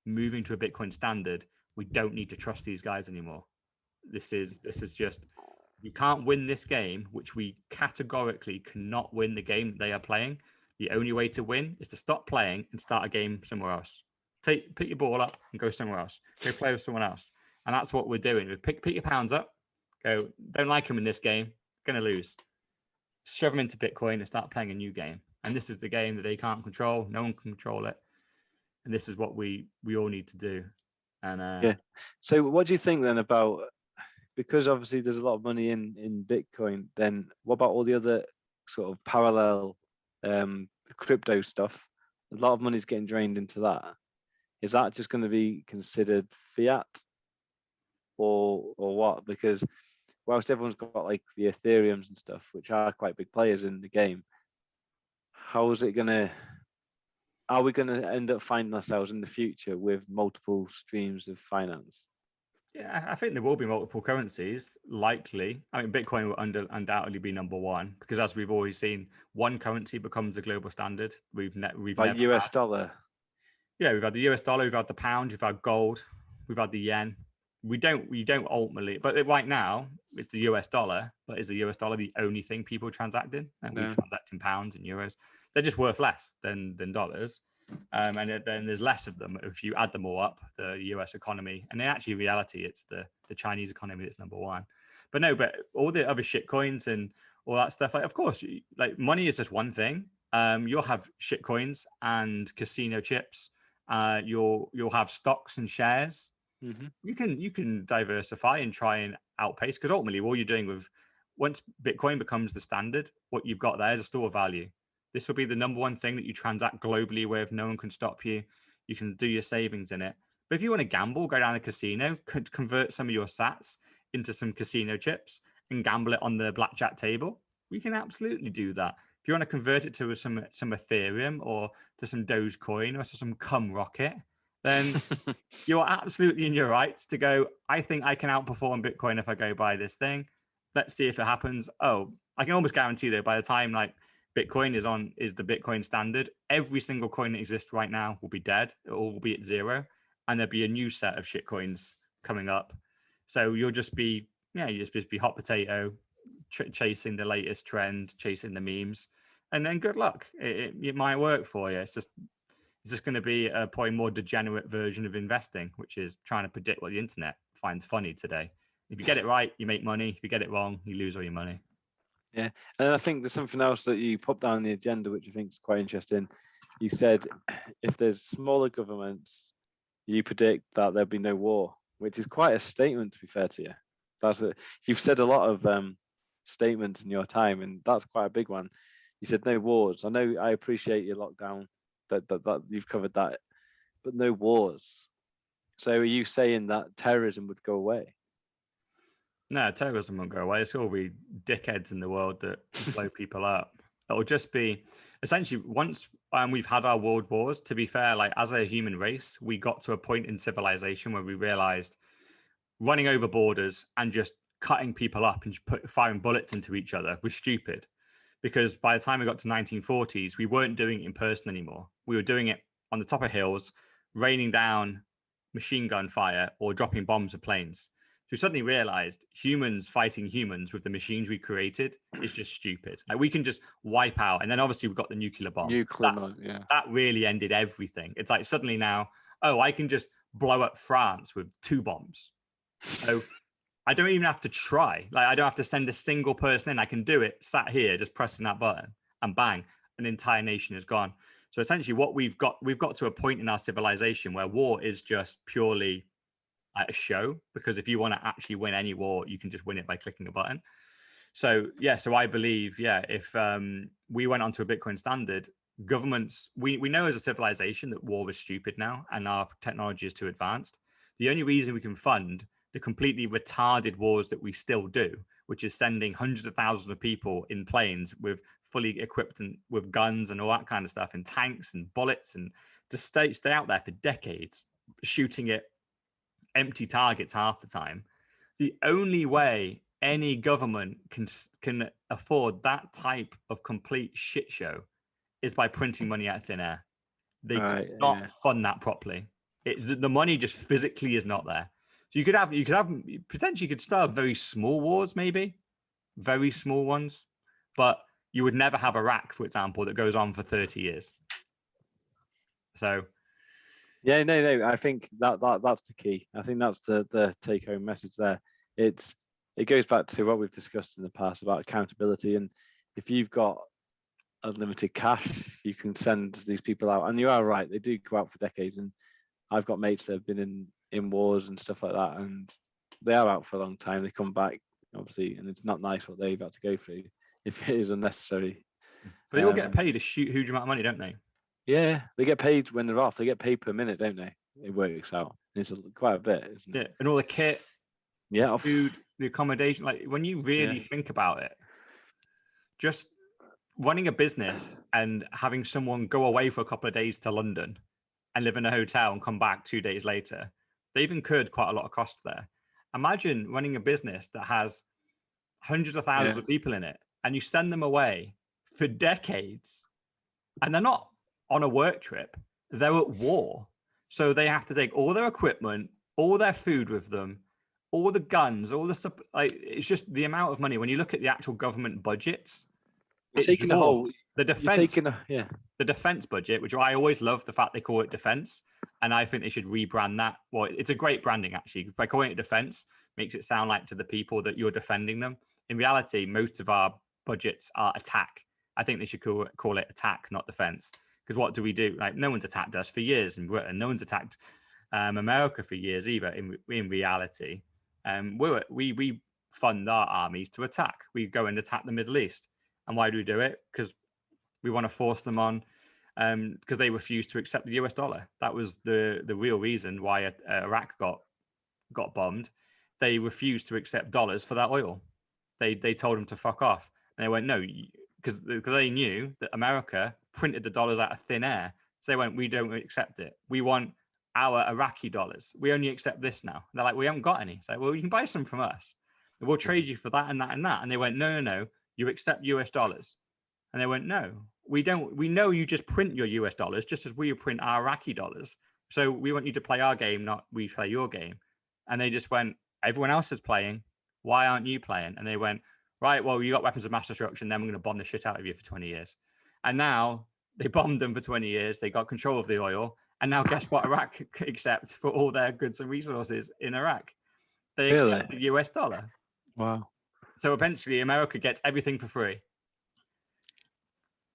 moving to a Bitcoin standard. We don't need to trust these guys anymore. This is just, you can't win this game, which we categorically cannot win the game they are playing. The only way to win is to stop playing and start a game somewhere else. Pick your ball up and go somewhere else. Go play with someone else. And that's what we're doing. We pick your pounds up, go, don't like them in this game, going to lose. Shove them into Bitcoin and start playing a new game. And this is the game that they can't control. No one can control it. And this is what we all need to do. And So what do you think then about, because obviously there's a lot of money in Bitcoin, then what about all the other sort of parallel crypto stuff? A lot of money is getting drained into that. Is that just going to be considered fiat or what? Because whilst everyone's got like the Ethereums and stuff, which are quite big players in the game, are we going to end up finding ourselves in the future with multiple streams of finance? Yeah, I think there will be multiple currencies, likely. I mean, Bitcoin will undoubtedly be number one, because as we've always seen, one currency becomes a global standard. We've like US dollar. Yeah, we've had the US dollar, we've had the pound, we've had gold, we've had the yen. We don't ultimately, but right now it's the US dollar. But is the US dollar the only thing people transact in? And we transact in pounds and euros. They're just worth less than dollars. And then there's less of them if you add them all up, the US economy. And in actually reality, it's the Chinese economy that's number one. But all the other shit coins and all that stuff, like, of course, like, money is just one thing. You'll have shit coins and casino chips. You'll have stocks and shares. Mm-hmm. You can diversify and try and outpace, because ultimately all you're doing once Bitcoin becomes the standard, what you've got there is a store of value. This will be the number one thing that you transact globally with. No one can stop you. You can do your savings in it. But if you want to gamble, go down the casino, could convert some of your sats into some casino chips and gamble it on the blackjack table. We can absolutely do that. If you want to convert it to some Ethereum or to some Dogecoin or to some cum rocket, then you're absolutely in your rights to go, I think I can outperform Bitcoin if I go buy this thing. Let's see if it happens. Oh, I can almost guarantee that by the time like Bitcoin is the Bitcoin standard, every single coin that exists right now will be dead. It all will be at zero. And there'll be a new set of shit coins coming up. So you'll just be, you just be hot potato, chasing the latest trend, chasing the memes. And then good luck. It might work for you. It's just going to be a probably more degenerate version of investing, which is trying to predict what the internet finds funny today. If you get it right, you make money. If you get it wrong, you lose all your money. Yeah, and I think there's something else that you put down the agenda, which I think is quite interesting. You said if there's smaller governments, you predict that there'll be no war, which is quite a statement, to be fair to you. You've said a lot of statements in your time, and that's quite a big one. You said no wars. I appreciate your lockdown, that you've covered that, but no wars. So are you saying that terrorism would go away? No, terrorism won't go away. It's all be dickheads in the world that blow people up. It'll just be essentially once we've had our world wars, to be fair, like as a human race, we got to a point in civilization where we realized running over borders and just cutting people up and firing bullets into each other was stupid. Because by the time we got to 1940s, we weren't doing it in person anymore. We were doing it on the top of hills, raining down machine gun fire or dropping bombs of planes. we suddenly realized humans fighting humans with the machines we created is just stupid. Like we can just wipe out. And then obviously we've got the nuclear bomb. That really ended everything. It's like suddenly now, oh, I can just blow up France with 2 bombs. So I don't even have to try. Like I don't have to send a single person in. I can do it sat here, just pressing that button, and bang, an entire nation is gone. So essentially what we've got to a point in our civilization where war is just purely a show, because if you want to actually win any war, you can just win it by clicking a button. So I believe, if we went onto a Bitcoin standard, governments, we know as a civilization that war is stupid now and our technology is too advanced. The only reason we can fund the completely retarded wars that we still do, which is sending hundreds of thousands of people in planes with fully equipped and with guns and all that kind of stuff, and tanks and bullets, and to stay out there for decades shooting at empty targets half the time. The only way any government can afford that type of complete shit show is by printing money out of thin air. They cannot fund that properly. The money just physically is not there. So you could have potentially, you could start very small wars, maybe very small ones, but you would never have Iraq, for example, that goes on for 30 years. So yeah, no, I think that's the key. I think that's the take home message there. It goes back to what we've discussed in the past about accountability, and if you've got unlimited cash, you can send these people out. And you are right, they do go out for decades, and I've got mates that have been in wars and stuff like that, and they are out for a long time. They come back, obviously, and it's not nice what they've had to go through if it is unnecessary. But they all get paid a huge amount of money, don't they? Yeah, they get paid when they're off. They get paid per minute, don't they? It works out. It's quite a bit, isn't it? Yeah, and all the kit, the food, the accommodation. Like when you really think about it, just running a business and having someone go away for a couple of days to London and live in a hotel and come back 2 days later, they've incurred quite a lot of costs there. Imagine running a business that has hundreds of thousands of people in it, and you send them away for decades, and they're not on a work trip, they're at war. So they have to take all their equipment, all their food with them, all the guns, all the stuff. Like, it's just the amount of money. When you look at the actual government budgets, taking the whole the defense budget, which I always love the fact they call it defense, and I think they should rebrand that. Well, it's a great branding actually. By calling it defense, makes it sound like to the people that you're defending them. In reality, most of our budgets are attack. I think they should call it attack, not defense. Because what do we do? Like, no one's attacked us for years in Britain. No one's attacked America for years either. In reality, we fund our armies to attack. We go and attack the Middle East. And why do we do it? Because we want to force them on, because they refused to accept the US dollar. That was the real reason why Iraq got bombed. They refused to accept dollars for that oil. They told them to fuck off. And they went, no, because they knew that America printed the dollars out of thin air. So they went, we don't accept it. We want our Iraqi dollars. We only accept this now. And they're like, we haven't got any. So, well, you can buy some from us. We'll trade you for that and that and that. And they went, no. You accept US dollars. And they went, no, we don't. We know you just print your US dollars just as we print our Iraqi dollars. So we want you to play our game, not we play your game. And they just went, everyone else is playing. Why aren't you playing? And they went, right, well, you got weapons of mass destruction. Then we're going to bomb the shit out of you for 20 years. And now they bombed them for 20 years. They got control of the oil. And now guess what Iraq accepts for all their goods and resources in Iraq? They accept the US dollar. Wow. So eventually America gets everything for free.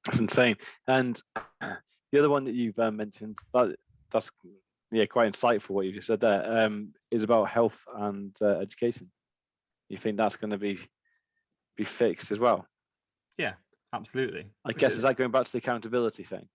That's insane. And the other one that you've mentioned, that's quite insightful what you just said there, is about health and education. You think that's going to be fixed as well? Yeah, absolutely. I guess, is that going back to the accountability thing?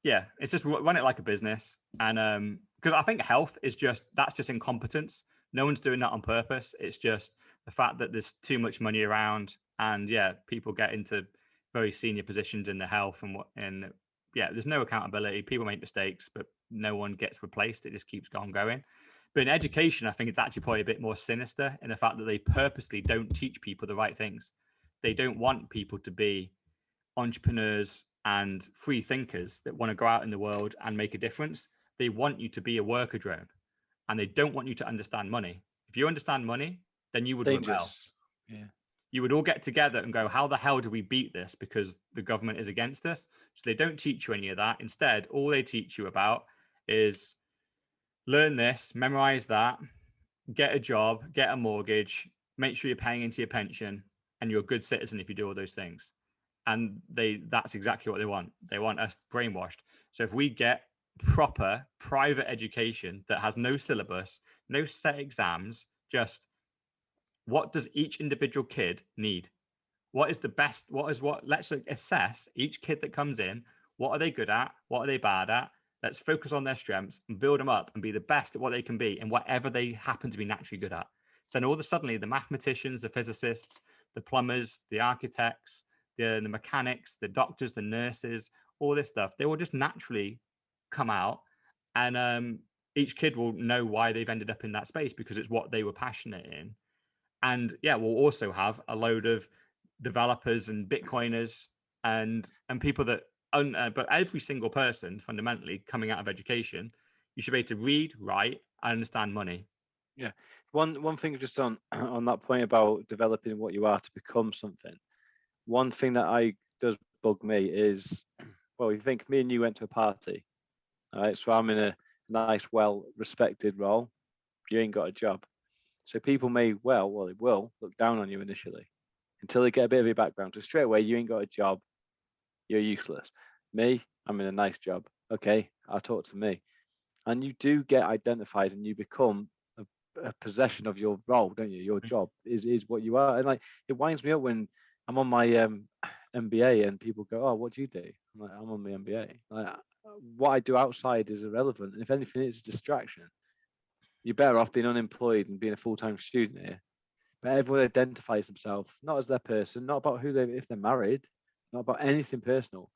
Yeah, it's just run it like a business. And because I think health is that's just incompetence. No one's doing that on purpose. It's just the fact that there's too much money around, and people get into very senior positions in the health and there's no accountability. People make mistakes, but no one gets replaced. It just keeps on going. But in education, I think it's actually probably a bit more sinister in the fact that they purposely don't teach people the right things. They don't want people to be entrepreneurs and free thinkers that want to go out in the world and make a difference. They want you to be a worker drone, and they don't want you to understand money. If you understand money, then you would rebel. Dangerous. Yeah. You would all get together and go, how the hell do we beat this? Because the government is against us. So they don't teach you any of that. Instead, all they teach you about is learn this, memorize that, get a job, get a mortgage, make sure you're paying into your pension, and you're a good citizen if you do all those things. And that's exactly what they want. They want us brainwashed. So if we get proper private education that has no syllabus, no set exams, just what does each individual kid need? What is the best? Let's assess each kid that comes in. What are they good at? What are they bad at? Let's focus on their strengths and build them up and be the best at what they can be in whatever they happen to be naturally good at. So then all of a sudden, the mathematicians, the physicists, the plumbers, the architects, the mechanics, the doctors, the nurses, all this stuff, they will just naturally come out, and each kid will know why they've ended up in that space because it's what they were passionate in. And yeah, we'll also have a load of developers and Bitcoiners and people that but every single person fundamentally coming out of education, you should be able to read, write, and understand money. Yeah. One thing just on that point about developing what you are to become something. One thing that does bug me is, well, you think me and you went to a party, all right? So I'm in a nice, well-respected role. You ain't got a job. So people may they will look down on you initially until they get a bit of your background. So straight away, you ain't got a job. You're useless. Me, I'm in a nice job. Okay, I'll talk to me. And you do get identified and you become a possession of your role, don't you? Your job is what you are. And like, it winds me up when I'm on my MBA and people go, oh, what do you do? I'm like, I'm on my MBA. Like, what I do outside is irrelevant. And if anything, it's a distraction. You're better off being unemployed and being a full-time student here. But everyone identifies themselves not as their person, not about if they're married, not about anything personal,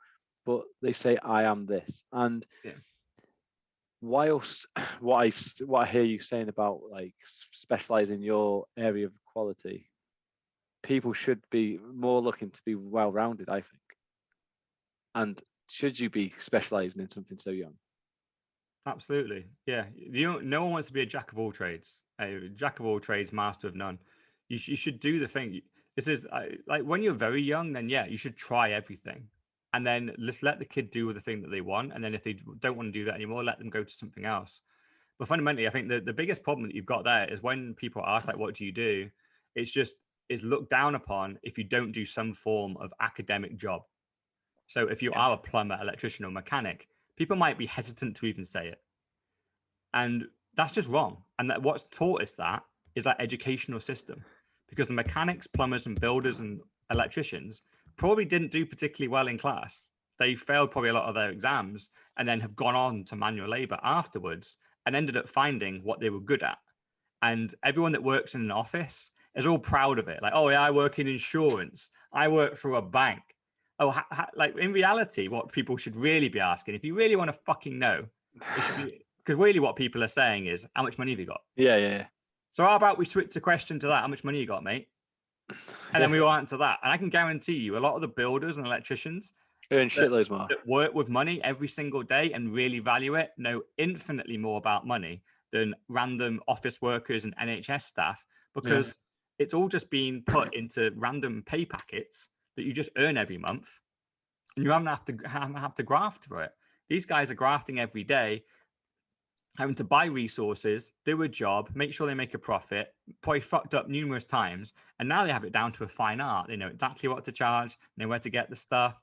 but they say, I am this. And whilst what I hear you saying about like specializing in your area of quality, people should be more looking to be well-rounded, I think. And should you be specializing in something so young? Absolutely. Yeah. No one wants to be a jack of all trades. A jack of all trades, master of none. You should do the thing. This is like when you're very young, then yeah, you should try everything. And then just let the kid do the thing that they want. And then if they don't want to do that anymore, let them go to something else. But fundamentally, I think the biggest problem that you've got there is when people ask, like, what do you do? It's looked down upon if you don't do some form of academic job. So if you are a plumber, electrician, or mechanic, people might be hesitant to even say it. And that's just wrong. And that what's taught us that is that educational system. Because the mechanics, plumbers, and builders and electricians probably didn't do particularly well in class. They failed probably a lot of their exams and then have gone on to manual labor afterwards and ended up finding what they were good at. And everyone that works in an office is all proud of it. Like, oh, yeah, I work in insurance. I work for a bank. Oh, like in reality, what people should really be asking, if you really want to fucking know, because really what people are saying is, how much money have you got? Yeah. So how about we switch the question to that? How much money you got, mate? And then we will answer that. And I can guarantee you a lot of the builders and electricians earn shitloads more that work with money every single day and really value it know infinitely more about money than random office workers and NHS staff, because it's all just being put into random pay packets that you just earn every month, and you haven't have to graft for it. These guys are grafting every day, having to buy resources, do a job, make sure they make a profit, probably fucked up numerous times, and now they have it down to a fine art. They know exactly what to charge, know where to get the stuff,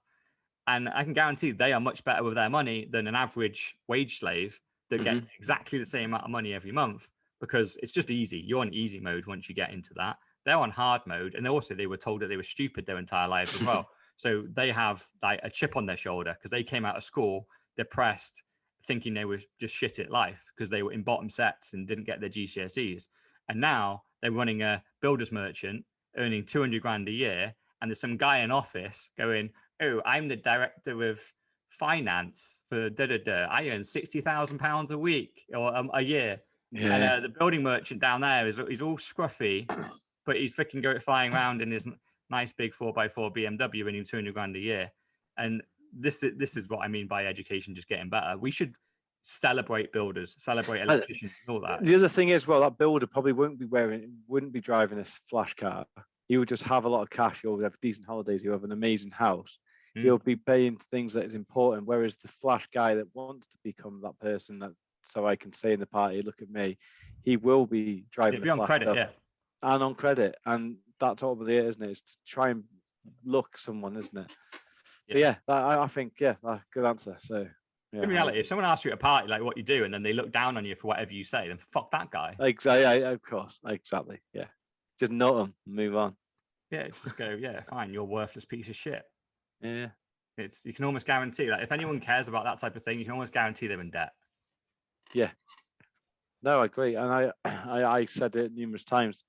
and I can guarantee they are much better with their money than an average wage slave that gets exactly the same amount of money every month, because it's just easy. You're on easy mode once you get into that. They're on hard mode, and also they were told that they were stupid their entire lives as well. So they have like a chip on their shoulder because they came out of school depressed, thinking they were just shit at life because they were in bottom sets and didn't get their GCSEs. And now they're running a builder's merchant, earning 200 grand a year, and there's some guy in office going, "Oh, I'm the director of finance for da-da-da. I earn £60,000 a week or a year." Yeah. And the building merchant down there he's all scruffy, but he's freaking flying around in his nice big 4x4 BMW, earning 200 grand a year. And this is what I mean by education just getting better. We should celebrate builders, celebrate And electricians, and all that. the other thing is, well, that builder probably wouldn't be driving a flash car. He would just have a lot of cash. He'll have decent holidays. He'll have an amazing house. He'll be paying things that is important. Whereas the flash guy that wants to become that person, that so I can say in the party, look at me, he will be driving the on flash credit, stuff yeah, and on credit, and that's ultimately it, isn't it? It's to try and look someone, isn't it? yeah. But yeah, I think good answer. So yeah, In reality, if someone asks you at a party like what you do, and then they look down on you for whatever you say, then fuck that guy. exactly, of course, exactly, yeah. Just note them, move on. Yeah, just go, yeah, fine, you're a worthless piece of shit. Yeah. You can almost guarantee that if anyone cares about that type of thing, you can almost guarantee they're in debt. Yeah. No, I agree. And I said it numerous times.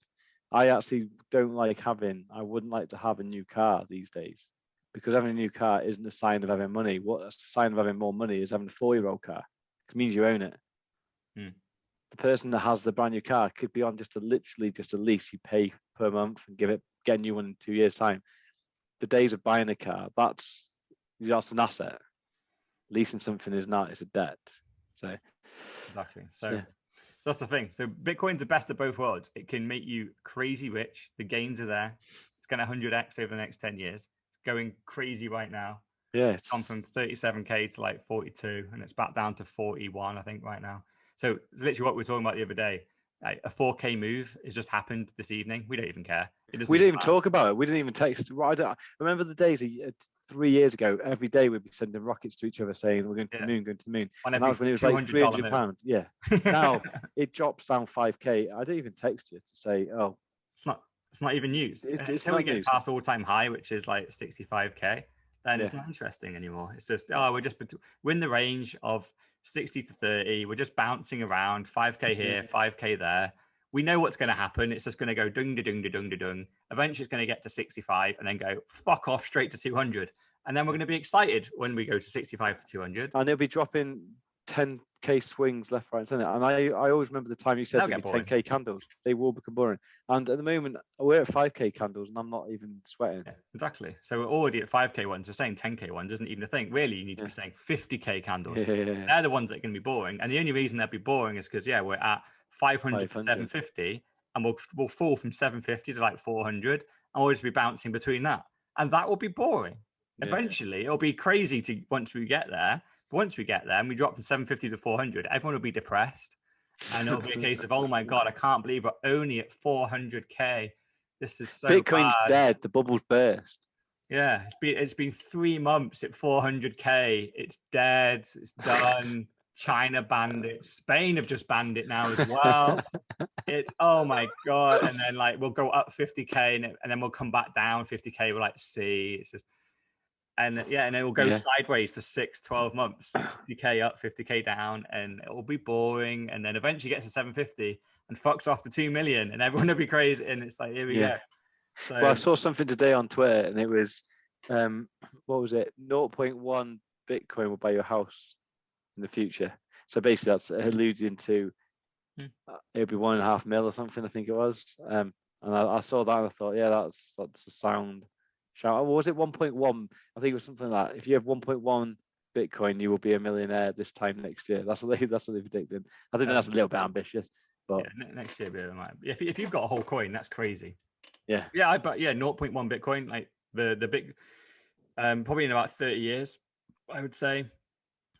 I actually I wouldn't like to have a new car these days, because having a new car isn't a sign of having money. What's the sign of having more money is having a 4-year-old car. It means you own it. The person that has the brand new car could be on literally just a lease you pay per month and get a new one in 2 years' time. The days of buying a car, that's an asset. Leasing something is not, it's a debt. So exactly. So that's the thing. So Bitcoin's the best of both worlds. It can make you crazy rich. The gains are there. It's going to 100x over the next 10 years. It's going crazy right now. Yeah, it's gone from 37k to like 42, and it's back down to 41, I think, right now. So it's literally what we were talking about the other day. Like, a 4k move has just happened this evening. We don't even care. We didn't even talk about it. We didn't even text. I remember the days 3 years ago. Every day we'd be sending rockets to each other saying we're going to the moon, going to the moon. And that was when it was like £300. Yeah. Now it drops down 5k. I don't even text you to say, oh, it's not even news. It's until we get past all-time high, which is like 65k, then it's not interesting anymore. It's just, we're in the range of 60 to 30. We're just bouncing around, 5k here, 5k there. We know what's going to happen. It's just going to go dung da dung da dung da dung. Eventually, it's going to get to 65 and then go fuck off straight to 200. And then we're going to be excited when we go to 65 to 200. And they'll be dropping 10k swings left, right, and centre. And I always remember the time you said to me 10k candles. They will become boring. And at the moment, we're at 5k candles, and I'm not even sweating. Yeah, exactly. So we're already at 5k ones. So saying 10k ones isn't even a thing. Really, you need to be saying 50k candles. Yeah. They're the ones that are going to be boring. And the only reason they'll be boring is because, we're at 500 to 750, and we'll fall from 750 to like 400, and we'll just be bouncing between that. And that will be boring. Yeah. Eventually, it'll be crazy once we get there. But once we get there and we drop from 750 to 400, everyone will be depressed. And it'll be a case of, oh my God, I can't believe we're only at 400k. This is so Bitcoin's bad. Dead. The bubble's burst. Yeah, it's been 3 months at 400k. It's dead. It's done. China banned it. Spain have just banned it now as well. It's, oh my God. And then like we'll go up 50k and then we'll come back down 50k. We're like, see, it's just, and then we'll go sideways for 6-12 months, 50k up, 50k down, and it will be boring. And then eventually gets to 750 and fucks off to 2 million, and everyone will be crazy. And it's like, here we go. So, well, I saw something today on Twitter, and it was, what was it? 0.1 Bitcoin will buy your house in the future. So basically, that's alluding to it'll be 1.5 mil or something, I think it was. And I saw that and I thought, that's a sound shout. Was it 1.1? I think it was something like that. If you have 1.1 Bitcoin, you will be a millionaire this time next year. That's what they predicted. I think that's a little bit ambitious, but next year, if you've got a whole coin, that's crazy. Yeah. 0.1 Bitcoin, like the big, probably in about 30 years, I would say.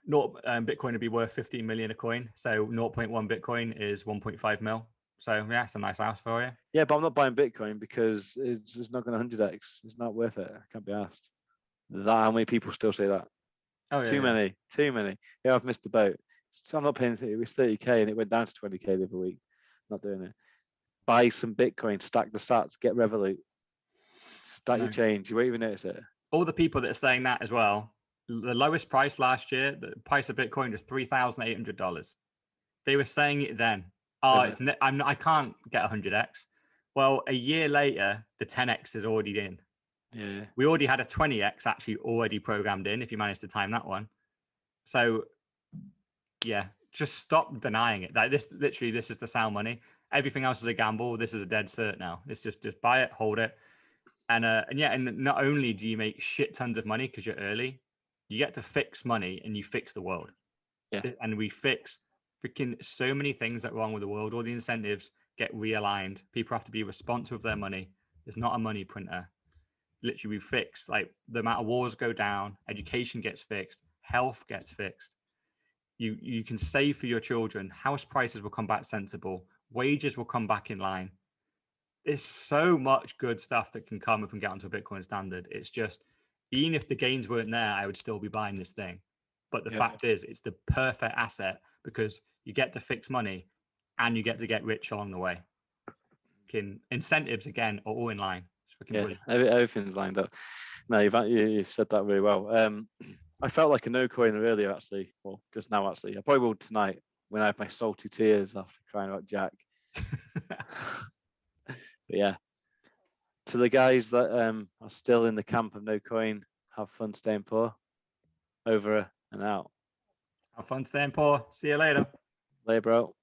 Bitcoin would be worth 15 million a coin. So 0.1 Bitcoin is 1.5 mil. So it's a nice house for you. Yeah, but I'm not buying Bitcoin because it's not going to 100x. It's not worth it. I can't be asked. How many people still say that? Oh, too many. Yeah, I've missed the boat. So I'm not paying. It was 30k and it went down to 20k the other week. Not doing it. Buy some Bitcoin, stack the sats, get Revolut, stack your change. You won't even notice it. All the people that are saying that as well. The lowest price last year, the price of Bitcoin was $3,800. They were saying it then. I can't get 100x. Well, a year later, the 10x is already in. Yeah. We already had a 20x actually already programmed in, if you managed to time that one. So, yeah, just stop denying it. Like this is the sound money. Everything else is a gamble. This is a dead cert now. It's just buy it, hold it. And not only do you make shit tons of money because you're early, you get to fix money and you fix the world. Yeah. And we fix freaking so many things that are wrong with the world. All the incentives get realigned. People have to be responsive with their money. There's not a money printer. Literally, we fix like the amount of wars go down, education gets fixed, health gets fixed. You can save for your children. House prices will come back sensible. Wages will come back in line. There's so much good stuff that can come if we get onto a Bitcoin standard. It's just, even if the gains weren't there, I would still be buying this thing. But the fact is, it's the perfect asset because you get to fix money and you get to get rich along the way. Incentives, again, are all in line. It's freaking brilliant. Everything's lined up. No, you've said that really well. I felt like a no coiner earlier, actually. Well, just now, actually. I probably will tonight when I have my salty tears after crying about Jack. But yeah, to the guys that are still in the camp of no coin, have fun staying poor. Over and out. Have fun staying poor. See you later. Later, bro.